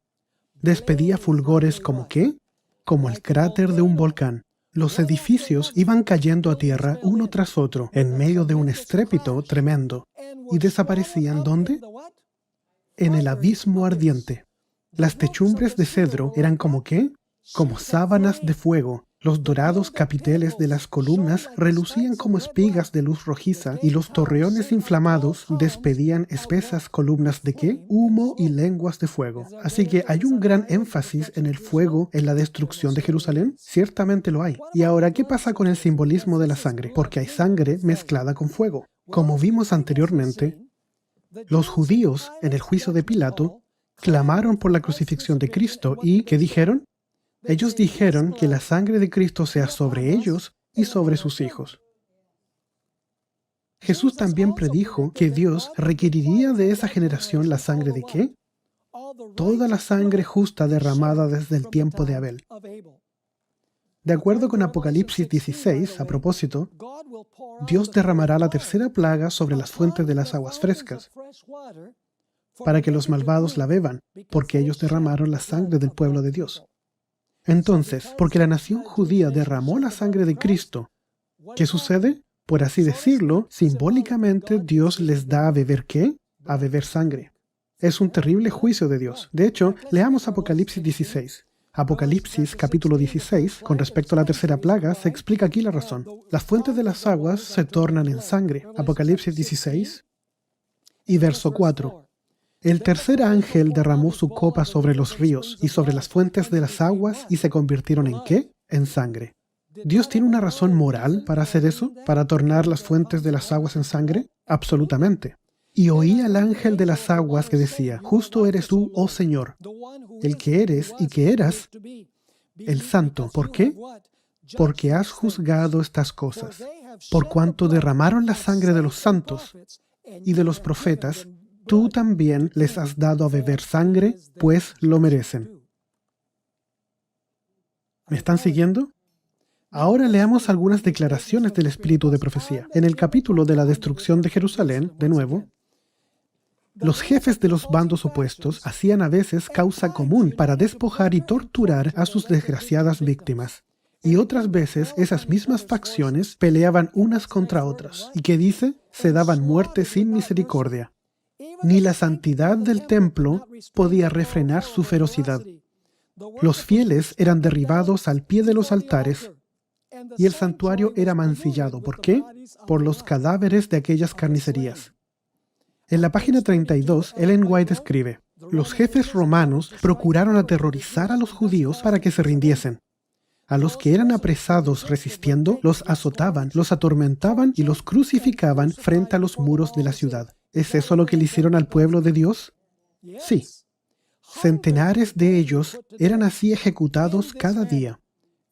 despedía fulgores como ¿qué? Como el cráter de un volcán. Los edificios iban cayendo a tierra uno tras otro en medio de un estrépito tremendo y desaparecían ¿dónde? En el abismo ardiente. Las techumbres de cedro eran como ¿qué? Como sábanas de fuego. Los dorados capiteles de las columnas relucían como espigas de luz rojiza y los torreones inflamados despedían espesas columnas de ¿qué? Humo y lenguas de fuego. Así que ¿hay un gran énfasis en el fuego en la destrucción de Jerusalén? Ciertamente lo hay. Y ahora, ¿qué pasa con el simbolismo de la sangre? Porque hay sangre mezclada con fuego. Como vimos anteriormente, los judíos en el juicio de Pilato clamaron por la crucifixión de Cristo y ¿qué dijeron? Ellos dijeron que la sangre de Cristo sea sobre ellos y sobre sus hijos. Jesús también predijo que Dios requeriría de esa generación la sangre de ¿qué? Toda la sangre justa derramada desde el tiempo de Abel. De acuerdo con Apocalipsis 16, a propósito, Dios derramará la tercera plaga sobre las fuentes de las aguas frescas, para que los malvados la beban, porque ellos derramaron la sangre del pueblo de Dios. Entonces, porque la nación judía derramó la sangre de Cristo, ¿qué sucede? Por así decirlo, simbólicamente Dios les da a beber ¿qué? A beber sangre. Es un terrible juicio de Dios. De hecho, leamos Apocalipsis 16. Apocalipsis capítulo 16, con respecto a la tercera plaga, se explica aquí la razón. Las fuentes de las aguas se tornan en sangre. Apocalipsis 16 y verso 4. El tercer ángel derramó su copa sobre los ríos y sobre las fuentes de las aguas y se convirtieron ¿en qué? En sangre. ¿Dios tiene una razón moral para hacer eso? ¿Para tornar las fuentes de las aguas en sangre? Absolutamente. Y oí al ángel de las aguas que decía, justo eres tú, oh Señor, el que eres y que eras, el santo. ¿Por qué? Porque has juzgado estas cosas. Por cuanto derramaron la sangre de los santos y de los profetas, tú también les has dado a beber sangre, pues lo merecen. ¿Me están siguiendo? Ahora leamos algunas declaraciones del espíritu de profecía. En el capítulo de la destrucción de Jerusalén, de nuevo, los jefes de los bandos opuestos hacían a veces causa común para despojar y torturar a sus desgraciadas víctimas. Y otras veces esas mismas facciones peleaban unas contra otras. ¿Y qué dice? Se daban muerte sin misericordia. Ni la santidad del templo podía refrenar su ferocidad. Los fieles eran derribados al pie de los altares y el santuario era mancillado. ¿Por qué? Por los cadáveres de aquellas carnicerías. En la página 32, Ellen White escribe, los jefes romanos procuraron aterrorizar a los judíos para que se rindiesen. A los que eran apresados resistiendo, los azotaban, los atormentaban y los crucificaban frente a los muros de la ciudad. ¿Es eso lo que le hicieron al pueblo de Dios? Sí. Centenares de ellos eran así ejecutados cada día.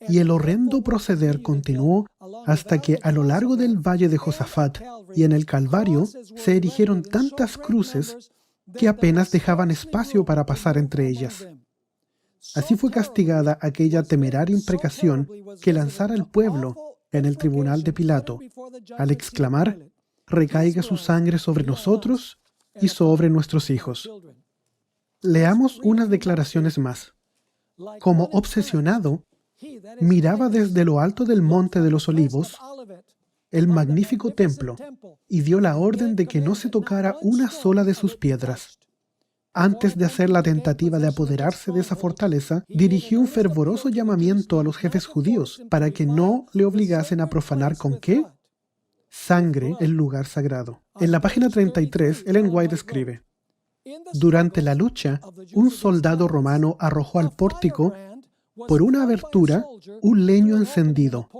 Y el horrendo proceder continuó hasta que a lo largo del valle de Josafat y en el Calvario se erigieron tantas cruces que apenas dejaban espacio para pasar entre ellas. Así fue castigada aquella temeraria imprecación que lanzara el pueblo en el tribunal de Pilato, al exclamar, recaiga su sangre sobre nosotros y sobre nuestros hijos. Leamos unas declaraciones más. Como obsesionado, miraba desde lo alto del monte de los olivos el magnífico templo y dio la orden de que no se tocara una sola de sus piedras. Antes de hacer la tentativa de apoderarse de esa fortaleza, dirigió un fervoroso llamamiento a los jefes judíos para que no le obligasen a profanar ¿con qué? Sangre el lugar sagrado. En la página 33, Ellen White escribe, durante la lucha, un soldado romano arrojó al pórtico por una abertura un leño encendido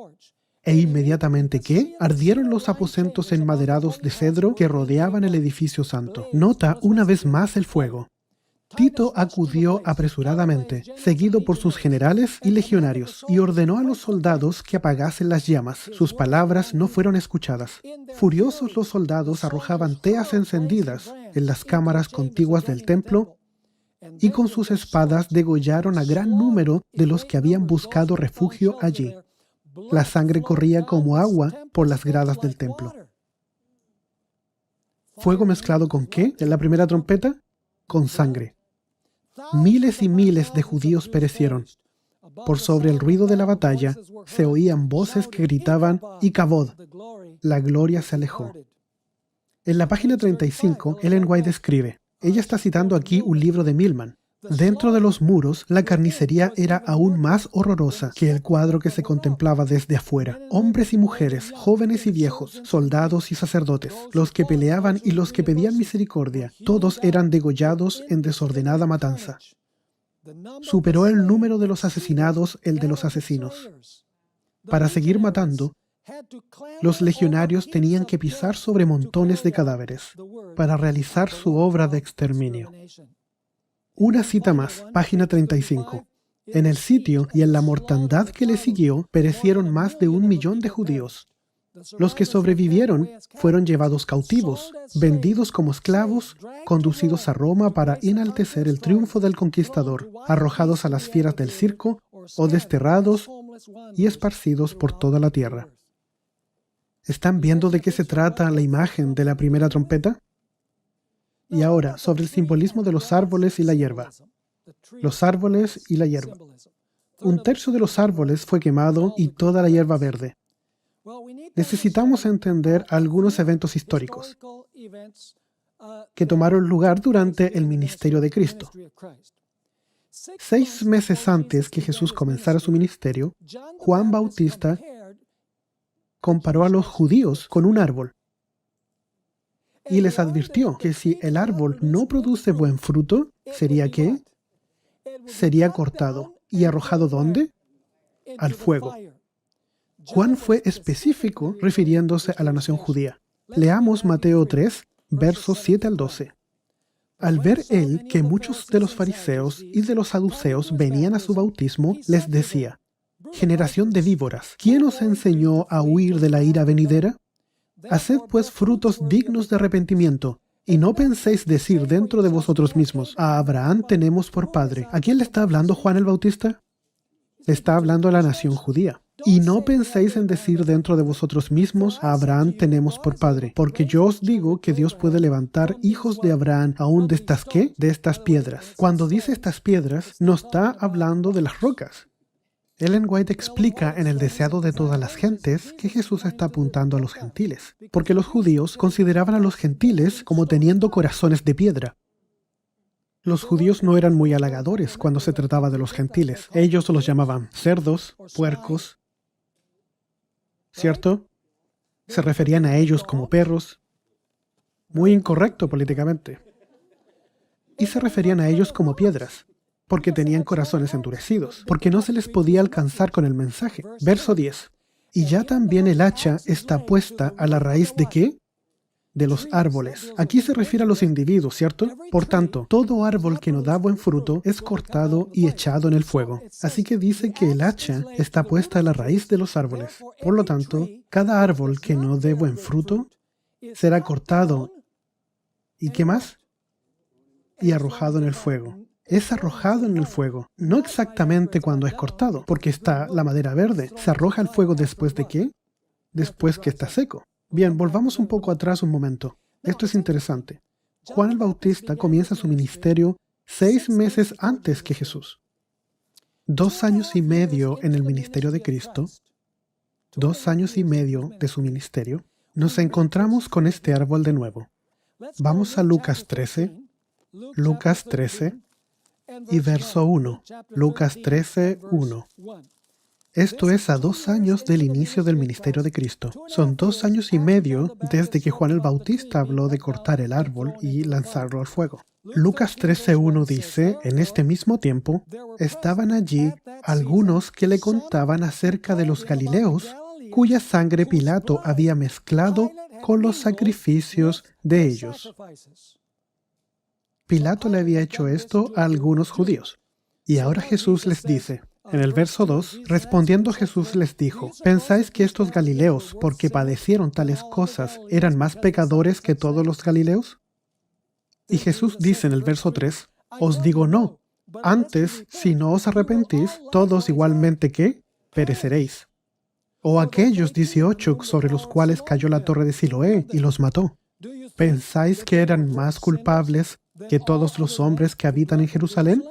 E inmediatamente, ¿qué? Ardieron los aposentos enmaderados de cedro que rodeaban el edificio santo. Nota una vez más el fuego. Tito acudió apresuradamente, seguido por sus generales y legionarios, y ordenó a los soldados que apagasen las llamas. Sus palabras no fueron escuchadas. Furiosos, los soldados arrojaban teas encendidas en las cámaras contiguas del templo y con sus espadas degollaron a gran número de los que habían buscado refugio allí. La sangre corría como agua por las gradas del templo. ¿Fuego mezclado con qué en la primera trompeta? Con sangre. Miles y miles de judíos perecieron. Por sobre el ruido de la batalla se oían voces que gritaban «Icabod», la gloria se alejó. En la página 35, Ellen White escribe, ella está citando aquí un libro de Milman. Dentro de los muros, la carnicería era aún más horrorosa que el cuadro que se contemplaba desde afuera. Hombres y mujeres, jóvenes y viejos, soldados y sacerdotes, los que peleaban y los que pedían misericordia, todos eran degollados en desordenada matanza. Superó el número de los asesinados el de los asesinos. Para seguir matando, los legionarios tenían que pisar sobre montones de cadáveres para realizar su obra de exterminio. Una cita más, página 35. En el sitio y en la mortandad que le siguió, perecieron más de 1 millón de judíos. Los que sobrevivieron fueron llevados cautivos, vendidos como esclavos, conducidos a Roma para enaltecer el triunfo del conquistador, arrojados a las fieras del circo o desterrados y esparcidos por toda la tierra. ¿Están viendo de qué se trata la imagen de la primera trompeta? Y ahora, sobre el simbolismo de los árboles y la hierba. Los árboles y la hierba. 1/3 de los árboles fue quemado y toda la hierba verde. Necesitamos entender algunos eventos históricos que tomaron lugar durante el ministerio de Cristo. 6 meses antes que Jesús comenzara su ministerio, Juan Bautista comparó a los judíos con un árbol y les advirtió que si el árbol no produce buen fruto, ¿sería qué? Sería cortado y arrojado ¿dónde? Al fuego. Juan fue específico refiriéndose a la nación judía. Leamos Mateo 3, versos 7 al 12. Al ver él que muchos de los fariseos y de los saduceos venían a su bautismo, les decía, «Generación de víboras, ¿quién os enseñó a huir de la ira venidera? Haced pues frutos dignos de arrepentimiento, y no penséis decir dentro de vosotros mismos, a Abraham tenemos por padre». ¿A quién le está hablando Juan el Bautista? Le está hablando a la nación judía. Y no penséis en decir dentro de vosotros mismos, a Abraham tenemos por padre, porque yo os digo que Dios puede levantar hijos de Abraham aún de estas ¿qué? De estas piedras. Cuando dice estas piedras, no está hablando de las rocas. Ellen White explica en El deseado de todas las gentes que Jesús está apuntando a los gentiles, porque los judíos consideraban a los gentiles como teniendo corazones de piedra. Los judíos no eran muy halagadores cuando se trataba de los gentiles. Ellos los llamaban cerdos, puercos, ¿cierto? Se referían a ellos como perros, muy incorrecto políticamente. Y se referían a ellos como piedras, porque tenían corazones endurecidos, porque no se les podía alcanzar con el mensaje. Verso 10. Y ya también el hacha está puesta a la raíz ¿de qué? De los árboles. Aquí se refiere a los individuos, ¿cierto? Por tanto, todo árbol que no da buen fruto es cortado y echado en el fuego. Así que dice que el hacha está puesta a la raíz de los árboles. Por lo tanto, cada árbol que no dé buen fruto será cortado. ¿Y qué más? Y arrojado en el fuego. Es arrojado en el fuego, no exactamente cuando es cortado, porque está la madera verde. ¿Se arroja al fuego después de qué? Después que está seco. Bien, volvamos un poco atrás un momento. Esto es interesante. Juan el Bautista comienza su ministerio 6 meses antes que Jesús. 2 años y medio en el ministerio de Cristo, 2 años y medio de su ministerio, nos encontramos con este árbol de nuevo. Vamos a Lucas 13. Lucas 13. Y verso 1, Lucas 13, 1. Esto es a 2 años del inicio del ministerio de Cristo. Son 2 años y medio desde que Juan el Bautista habló de cortar el árbol y lanzarlo al fuego. Lucas 13:1 dice, en este mismo tiempo, estaban allí algunos que le contaban acerca de los Galileos cuya sangre Pilato había mezclado con los sacrificios de ellos. Pilato le había hecho esto a algunos judíos. Y ahora Jesús les dice, en el verso 2, respondiendo Jesús les dijo, ¿pensáis que estos galileos, porque padecieron tales cosas, eran más pecadores que todos los galileos? Y Jesús dice en el verso 3, os digo no, antes, si no os arrepentís, todos igualmente ¿qué? Pereceréis. O aquellos 18 sobre los cuales cayó la torre de Siloé y los mató. ¿Pensáis que eran más culpables que todos los hombres que habitan en Jerusalén?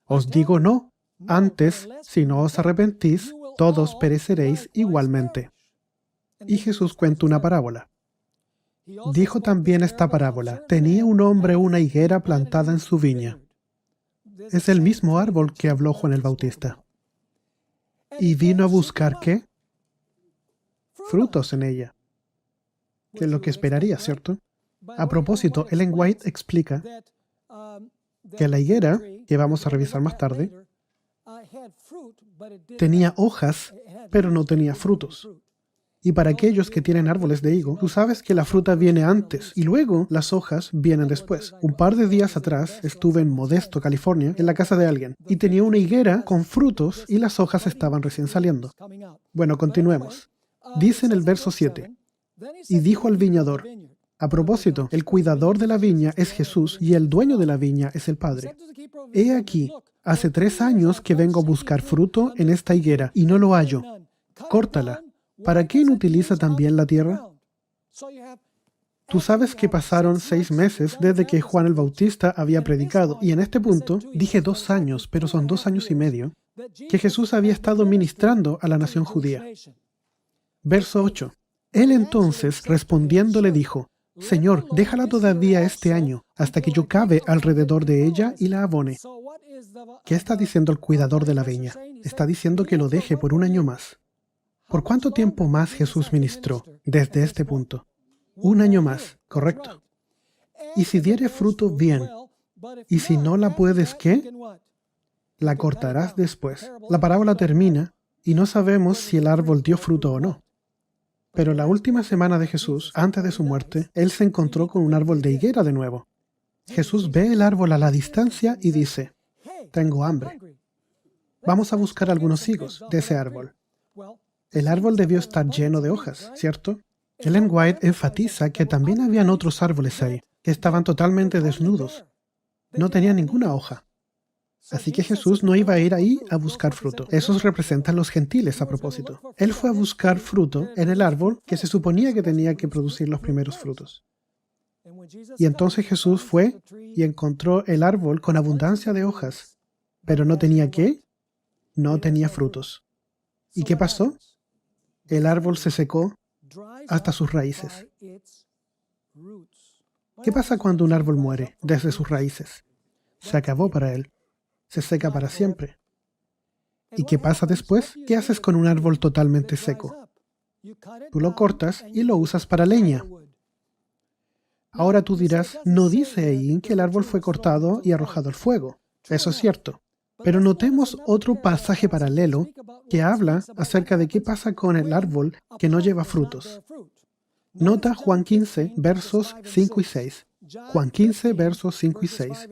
Os digo no, antes, si no os arrepentís, todos pereceréis igualmente. Y Jesús cuenta una parábola. Dijo también esta parábola, tenía un hombre una higuera plantada en su viña. Es el mismo árbol que habló Juan el Bautista. Y vino a buscar ¿qué? Frutos en ella. Que es lo que esperaría, ¿cierto? A propósito, Ellen White explica que la higuera, que vamos a revisar más tarde, tenía hojas, pero no tenía frutos. Y para aquellos que tienen árboles de higo, tú sabes que la fruta viene antes y luego las hojas vienen después. Un par de días atrás estuve en Modesto, California, en la casa de alguien, y tenía una higuera con frutos y las hojas estaban recién saliendo. Bueno, continuemos. Dice en el verso 7, y dijo al viñador, a propósito, el cuidador de la viña es Jesús y el dueño de la viña es el Padre. He aquí, hace 3 años que vengo a buscar fruto en esta higuera y no lo hallo. Córtala. ¿Para qué inutiliza también la tierra? Tú sabes que pasaron 6 meses desde que Juan el Bautista había predicado, y en este punto dije 2 años, pero son 2 años y medio, que Jesús había estado ministrando a la nación judía. Verso 8. Él entonces, respondiendo, le dijo, Señor, déjala todavía este año, hasta que yo cave alrededor de ella y la abone. ¿Qué está diciendo el cuidador de la viña? Está diciendo que lo deje por 1 año más. ¿Por cuánto tiempo más Jesús ministró desde este punto? 1 año más, correcto. Y si diere fruto, bien. Y si no la puedes, ¿qué? La cortarás después. La parábola termina y no sabemos si el árbol dio fruto o no. Pero la última semana de Jesús, antes de su muerte, él se encontró con un árbol de higuera de nuevo. Jesús ve el árbol a la distancia y dice, tengo hambre. Vamos a buscar algunos higos de ese árbol. El árbol debió estar lleno de hojas, ¿cierto? Ellen White enfatiza que también habían otros árboles ahí, que estaban totalmente desnudos. No tenían ninguna hoja. Así que Jesús no iba a ir ahí a buscar fruto. Esos representan los gentiles a propósito. Él fue a buscar fruto en el árbol que se suponía que tenía que producir los primeros frutos. Y entonces Jesús fue y encontró el árbol con abundancia de hojas, pero no tenía ¿qué? No tenía frutos. ¿Y qué pasó? El árbol se secó hasta sus raíces. ¿Qué pasa cuando un árbol muere desde sus raíces? Se acabó para él. Se seca para siempre. ¿Y qué pasa después? ¿Qué haces con un árbol totalmente seco? Tú lo cortas y lo usas para leña. Ahora tú dirás, no dice ahí que el árbol fue cortado y arrojado al fuego. Eso es cierto. Pero notemos otro pasaje paralelo que habla acerca de qué pasa con el árbol que no lleva frutos. Nota Juan 15, versos 5 y 6. Juan 15, versos 5 y 6.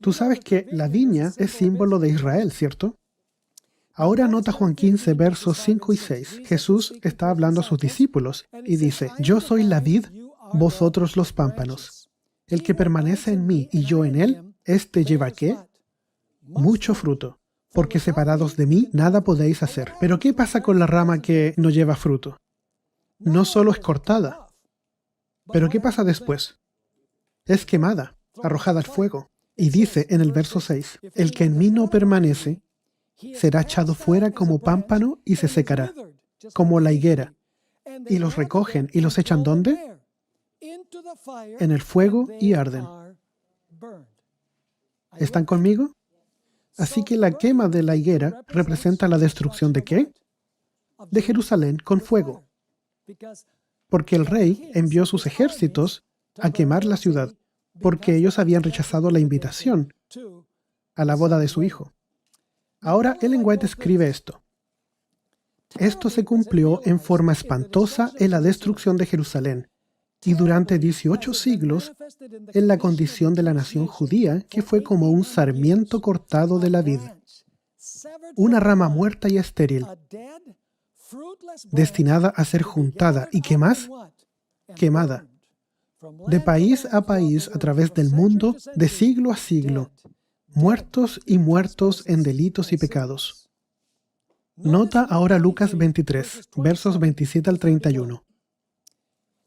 Tú sabes que la viña es símbolo de Israel, ¿cierto? Ahora nota Juan 15, versos 5 y 6. Jesús está hablando a sus discípulos y dice, yo soy la vid, vosotros los pámpanos. El que permanece en mí y yo en él, éste lleva ¿qué? Mucho fruto, porque separados de mí nada podéis hacer. Pero ¿qué pasa con la rama que no lleva fruto? No solo es cortada, pero ¿qué pasa después? Es quemada, arrojada al fuego. Y dice en el verso 6, el que en mí no permanece, será echado fuera como pámpano y se secará, como la higuera. Y los recogen y los echan ¿dónde? En el fuego y arden. ¿Están conmigo? Así que la quema de la higuera representa la destrucción ¿de qué? De Jerusalén con fuego. Porque el rey envió sus ejércitos a quemar la ciudad, porque ellos habían rechazado la invitación a la boda de su hijo. Ahora Ellen White escribe esto. Esto se cumplió en forma espantosa en la destrucción de Jerusalén y durante 18 siglos en la condición de la nación judía, que fue como un sarmiento cortado de la vid, una rama muerta y estéril, destinada a ser juntada y ¿qué más? Quemada. De país a país, a través del mundo, de siglo a siglo, muertos y muertos en delitos y pecados. Nota ahora Lucas 23, versos 27 al 31.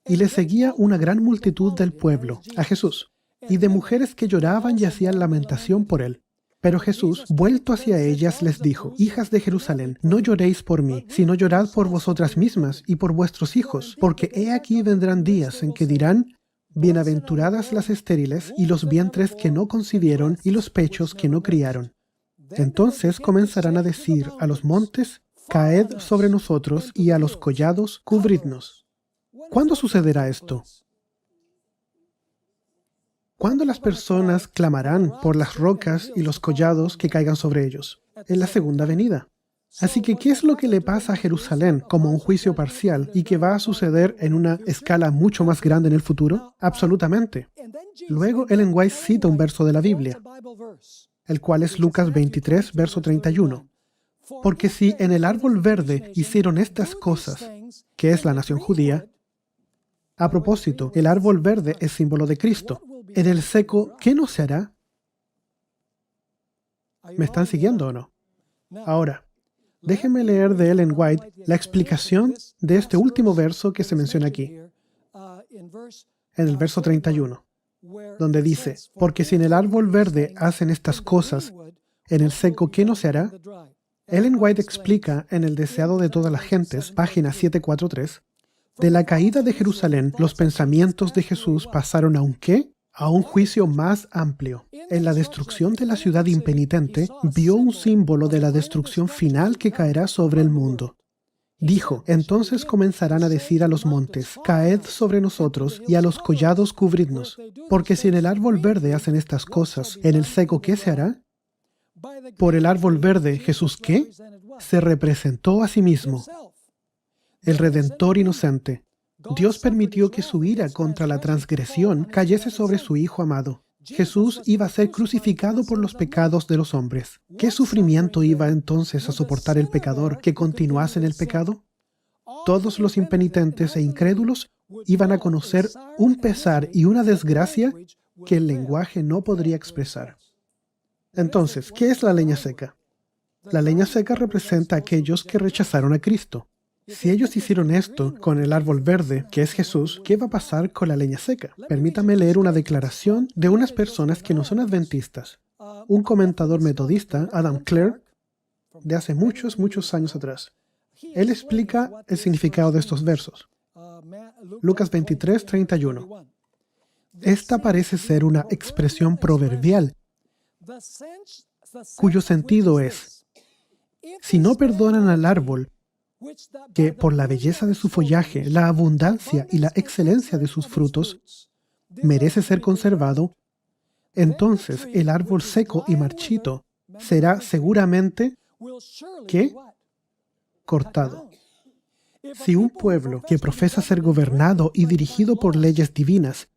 Y le seguía una gran multitud del pueblo, a Jesús, y de mujeres que lloraban y hacían lamentación por él. Pero Jesús, vuelto hacia ellas, les dijo: Hijas de Jerusalén, no lloréis por mí, sino llorad por vosotras mismas y por vuestros hijos, porque he aquí vendrán días en que dirán: Bienaventuradas las estériles, y los vientres que no concibieron, y los pechos que no criaron. Entonces comenzarán a decir a los montes: Caed sobre nosotros, y a los collados: Cubridnos. ¿Cuándo sucederá esto? ¿Cuándo las personas clamarán por las rocas y los collados que caigan sobre ellos? En la segunda venida. Así que, ¿qué es lo que le pasa a Jerusalén como un juicio parcial y que va a suceder en una escala mucho más grande en el futuro? Absolutamente. Luego, Ellen White cita un verso de la Biblia, el cual es Lucas 23, verso 31. Porque si en el árbol verde hicieron estas cosas, que es la nación judía, a propósito, el árbol verde es símbolo de Cristo. En el seco, ¿qué no se hará? ¿Me están siguiendo o no? Ahora, déjenme leer de Ellen White la explicación de este último verso que se menciona aquí, en el verso 31, donde dice: Porque si en el árbol verde hacen estas cosas, en el seco, ¿qué no se hará? Ellen White explica en El deseado de todas las gentes, página 743, de la caída de Jerusalén, los pensamientos de Jesús pasaron a un ¿qué? A un juicio más amplio. En la destrucción de la ciudad impenitente, vio un símbolo de la destrucción final que caerá sobre el mundo. Dijo: Entonces comenzarán a decir a los montes: Caed sobre nosotros, y a los collados cubridnos. Porque si en el árbol verde hacen estas cosas, en el seco, ¿qué se hará? Por el árbol verde, ¿Jesús qué? Se representó a sí mismo, el Redentor inocente. Dios permitió que su ira contra la transgresión cayese sobre su Hijo amado. Jesús iba a ser crucificado por los pecados de los hombres. ¿Qué sufrimiento iba entonces a soportar el pecador que continuase en el pecado? Todos los impenitentes e incrédulos iban a conocer un pesar y una desgracia que el lenguaje no podría expresar. Entonces, ¿qué es la leña seca? La leña seca representa a aquellos que rechazaron a Cristo. Si ellos hicieron esto con el árbol verde, que es Jesús, ¿qué va a pasar con la leña seca? Permítame leer una declaración de unas personas que no son adventistas. Un comentador metodista, Adam Clarke, de hace muchos años atrás. Él explica el significado de estos versos. Lucas 23, 31. Esta parece ser una expresión proverbial, cuyo sentido es: si no perdonan al árbol, que por la belleza de su follaje, la abundancia y la excelencia de sus frutos, merece ser conservado, entonces el árbol seco y marchito será seguramente, ¿qué? Cortado. Si un pueblo que profesa ser gobernado y dirigido por leyes divinas,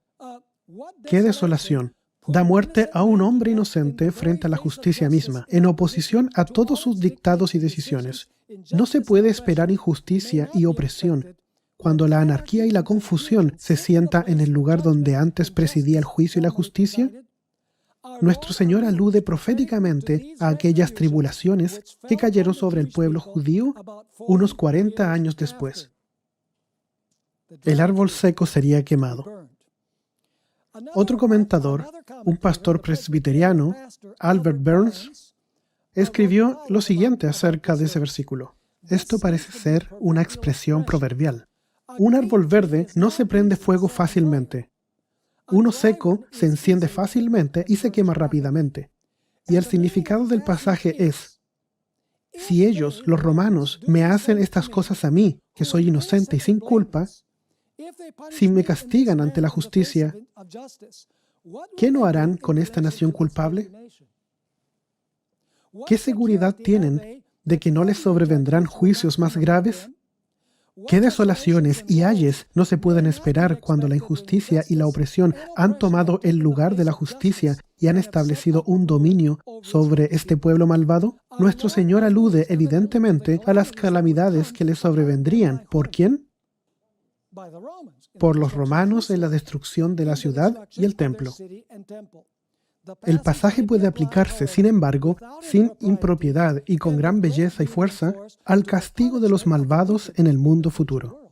¡qué desolación!, da muerte a un hombre inocente frente a la justicia misma, en oposición a todos sus dictados y decisiones. No se puede esperar injusticia y opresión cuando la anarquía y la confusión se sienta en el lugar donde antes presidía el juicio y la justicia. Nuestro Señor alude proféticamente a aquellas tribulaciones que cayeron sobre el pueblo judío unos 40 años después. El árbol seco sería quemado. Otro comentador, un pastor presbiteriano, Albert Burns, escribió lo siguiente acerca de ese versículo. Esto parece ser una expresión proverbial. Un árbol verde no se prende fuego fácilmente. Uno seco se enciende fácilmente y se quema rápidamente. Y el significado del pasaje es: si ellos, los romanos, me hacen estas cosas a mí, que soy inocente y sin culpa, si me castigan ante la justicia, ¿qué no harán con esta nación culpable? ¿Qué seguridad tienen de que no les sobrevendrán juicios más graves? ¿Qué desolaciones y ayes no se pueden esperar cuando la injusticia y la opresión han tomado el lugar de la justicia y han establecido un dominio sobre este pueblo malvado? Nuestro Señor alude evidentemente a las calamidades que les sobrevendrían. ¿Por quién? Por los romanos en la destrucción de la ciudad y el templo. El pasaje puede aplicarse, sin embargo, sin impropiedad y con gran belleza y fuerza, al castigo de los malvados en el mundo futuro.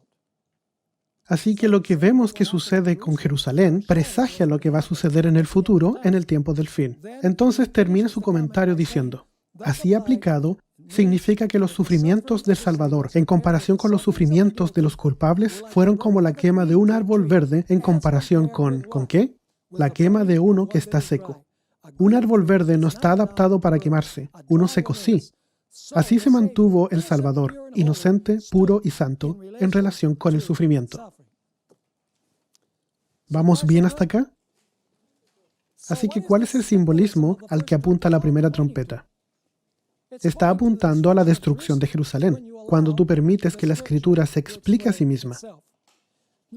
Así que lo que vemos que sucede con Jerusalén presagia lo que va a suceder en el futuro, en el tiempo del fin. Entonces termina su comentario diciendo, así aplicado, significa que los sufrimientos del Salvador, en comparación con los sufrimientos de los culpables, fueron como la quema de un árbol verde en comparación ¿con qué? La quema de uno que está seco. Un árbol verde no está adaptado para quemarse, uno seco sí. Así se mantuvo el Salvador, inocente, puro y santo, en relación con el sufrimiento. ¿Vamos bien hasta acá? Así que, ¿cuál es el simbolismo al que apunta la primera trompeta? Está apuntando a la destrucción de Jerusalén, cuando tú permites que la Escritura se explique a sí misma.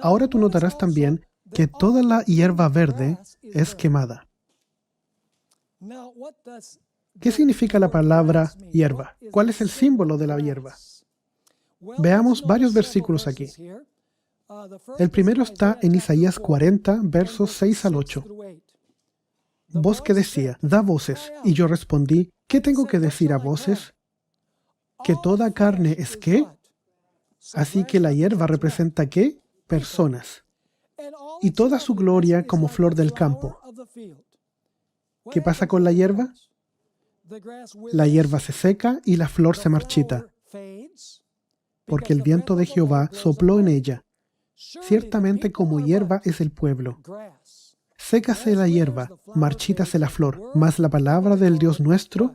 Ahora tú notarás también que toda la hierba verde es quemada. ¿Qué significa la palabra hierba? ¿Cuál es el símbolo de la hierba? Veamos varios versículos aquí. El primero está en Isaías 40, versos 6 al 8. Voz que decía, da voces. Y yo respondí, ¿qué tengo que decir a voces? ¿Que toda carne es qué? Así que la hierba representa ¿qué? Personas. Y toda su gloria como flor del campo. ¿Qué pasa con la hierba? La hierba se seca y la flor se marchita, porque el viento de Jehová sopló en ella. Ciertamente como hierba es el pueblo. Sécase la hierba, marchítase la flor, mas la palabra del Dios nuestro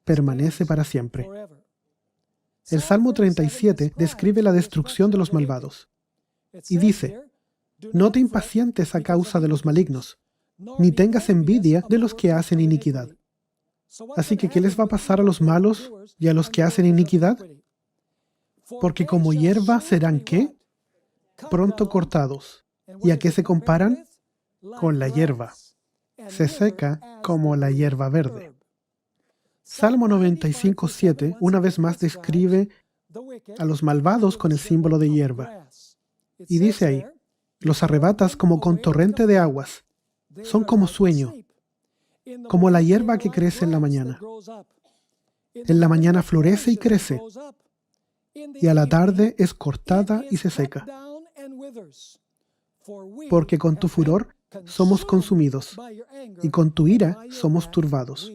permanece para siempre. El Salmo 37 describe la destrucción de los malvados. Y dice, no te impacientes a causa de los malignos, ni tengas envidia de los que hacen iniquidad. Así que, ¿qué les va a pasar a los malos y a los que hacen iniquidad? Porque como hierba serán ¿qué? Pronto cortados. ¿Y a qué se comparan? Con la hierba. Se seca como la hierba verde. Salmo 95:7 una vez más describe a los malvados con el símbolo de hierba. Y dice ahí, los arrebatas como con torrente de aguas. Son como sueño, como la hierba que crece en la mañana. En la mañana florece y crece, y a la tarde es cortada y se seca. Porque con tu furor somos consumidos, y con tu ira somos turbados.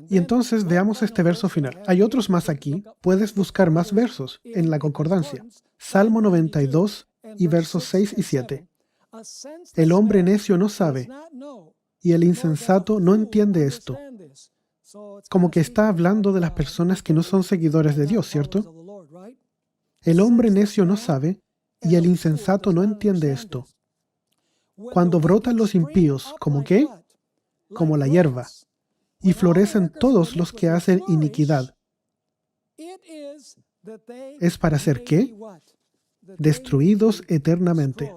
Y entonces veamos este verso final. Hay otros más aquí. Puedes buscar más versos en la concordancia. Salmo 92 y versos 6 y 7. El hombre necio no sabe, y el insensato no entiende esto. Como que está hablando de las personas que no son seguidores de Dios, ¿cierto? El hombre necio no sabe, y el insensato no entiende esto. Cuando brotan los impíos, ¿como qué? Como la hierba, y florecen todos los que hacen iniquidad. ¿Es para ser qué? Destruidos eternamente.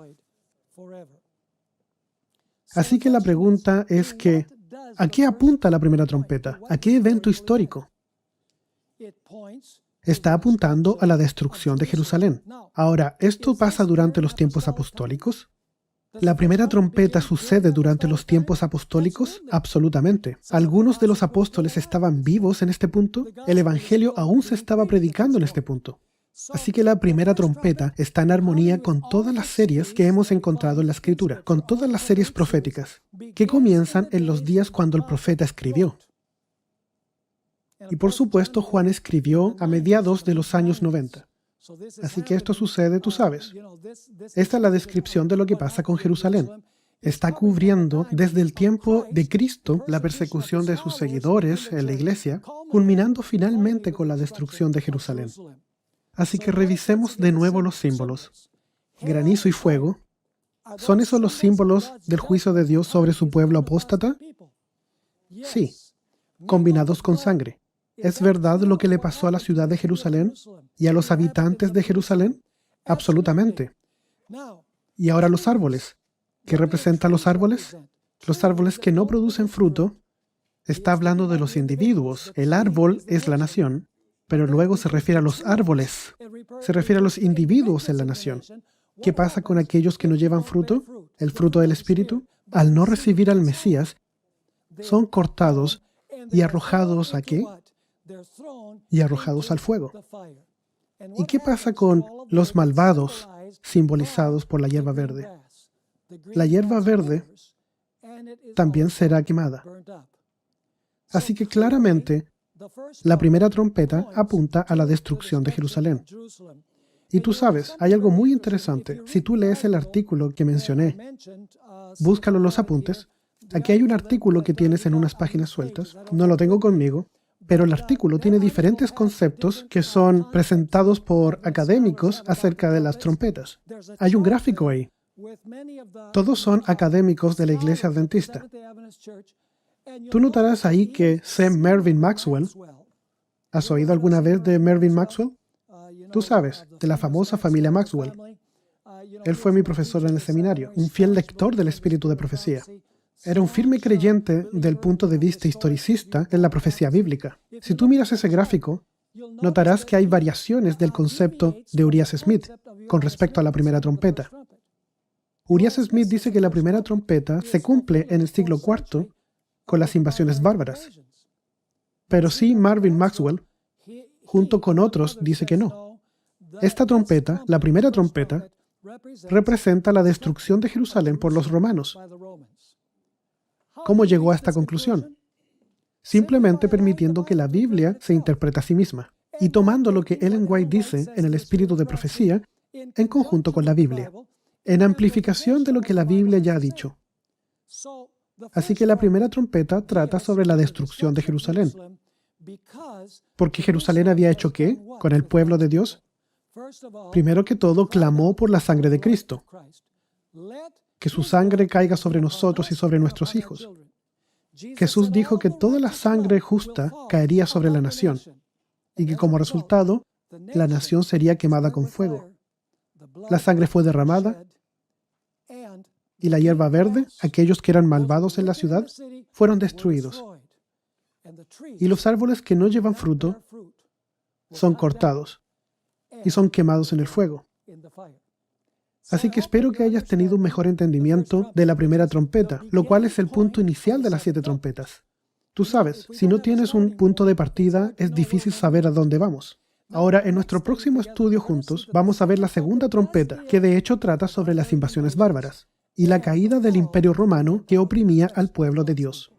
Así que la pregunta es que, ¿a qué apunta la primera trompeta? ¿A qué evento histórico? Está apuntando a la destrucción de Jerusalén. Ahora, ¿esto pasa durante los tiempos apostólicos? ¿La primera trompeta sucede durante los tiempos apostólicos? Absolutamente. ¿Algunos de los apóstoles estaban vivos en este punto? El Evangelio aún se estaba predicando en este punto. Así que la primera trompeta está en armonía con todas las series que hemos encontrado en la Escritura, con todas las series proféticas, que comienzan en los días cuando el profeta escribió. Y por supuesto, Juan escribió a mediados de los años 90. Así que esto sucede, tú sabes. Esta es la descripción de lo que pasa con Jerusalén. Está cubriendo desde el tiempo de Cristo la persecución de sus seguidores en la iglesia, culminando finalmente con la destrucción de Jerusalén. Así que revisemos de nuevo los símbolos. Granizo y fuego. ¿Son esos los símbolos del juicio de Dios sobre su pueblo apóstata? Sí, combinados con sangre. ¿Es verdad lo que le pasó a la ciudad de Jerusalén y a los habitantes de Jerusalén? Absolutamente. Y ahora los árboles. ¿Qué representan los árboles? Los árboles que no producen fruto. Está hablando de los individuos. El árbol es la nación, pero luego se refiere a los árboles. Se refiere a los individuos en la nación. ¿Qué pasa con aquellos que no llevan fruto? El fruto del Espíritu. Al no recibir al Mesías, son cortados y arrojados ¿a qué? Y arrojados al fuego. ¿Y qué pasa con los malvados simbolizados por la hierba verde? La hierba verde también será quemada. Así que claramente, la primera trompeta apunta a la destrucción de Jerusalén. Y tú sabes, hay algo muy interesante. Si tú lees el artículo que mencioné, búscalo en los apuntes. Aquí hay un artículo que tienes en unas páginas sueltas. No lo tengo conmigo, pero el artículo tiene diferentes conceptos que son presentados por académicos acerca de las trompetas. Hay un gráfico ahí. Todos son académicos de la Iglesia Adventista. Tú notarás ahí que C. Mervyn Maxwell. ¿Has oído alguna vez de Mervyn Maxwell? Tú sabes, de la famosa familia Maxwell. Él fue mi profesor en el seminario, un fiel lector del espíritu de profecía. Era un firme creyente del punto de vista historicista en la profecía bíblica. Si tú miras ese gráfico, notarás que hay variaciones del concepto de Urias Smith con respecto a la primera trompeta. Urias Smith dice que la primera trompeta se cumple en el siglo IV con las invasiones bárbaras. Pero sí, Mervyn Maxwell, junto con otros, dice que no. Esta trompeta, la primera trompeta, representa la destrucción de Jerusalén por los romanos. ¿Cómo llegó a esta conclusión? Simplemente permitiendo que la Biblia se interprete a sí misma y tomando lo que Ellen White dice en el espíritu de profecía en conjunto con la Biblia, en amplificación de lo que la Biblia ya ha dicho. Así que la primera trompeta trata sobre la destrucción de Jerusalén. Porque Jerusalén había hecho ¿qué? Con el pueblo de Dios. Primero que todo, clamó por la sangre de Cristo. Que su sangre caiga sobre nosotros y sobre nuestros hijos. Jesús dijo que toda la sangre justa caería sobre la nación y que como resultado, la nación sería quemada con fuego. La sangre fue derramada y la hierba verde, aquellos que eran malvados en la ciudad, fueron destruidos. Y los árboles que no llevan fruto son cortados y son quemados en el fuego. Así que espero que hayas tenido un mejor entendimiento de la primera trompeta, lo cual es el punto inicial de las 7 trompetas. Tú sabes, si no tienes un punto de partida, es difícil saber a dónde vamos. Ahora, en nuestro próximo estudio juntos, vamos a ver la segunda trompeta, que de hecho trata sobre las invasiones bárbaras y la caída del Imperio Romano que oprimía al pueblo de Dios.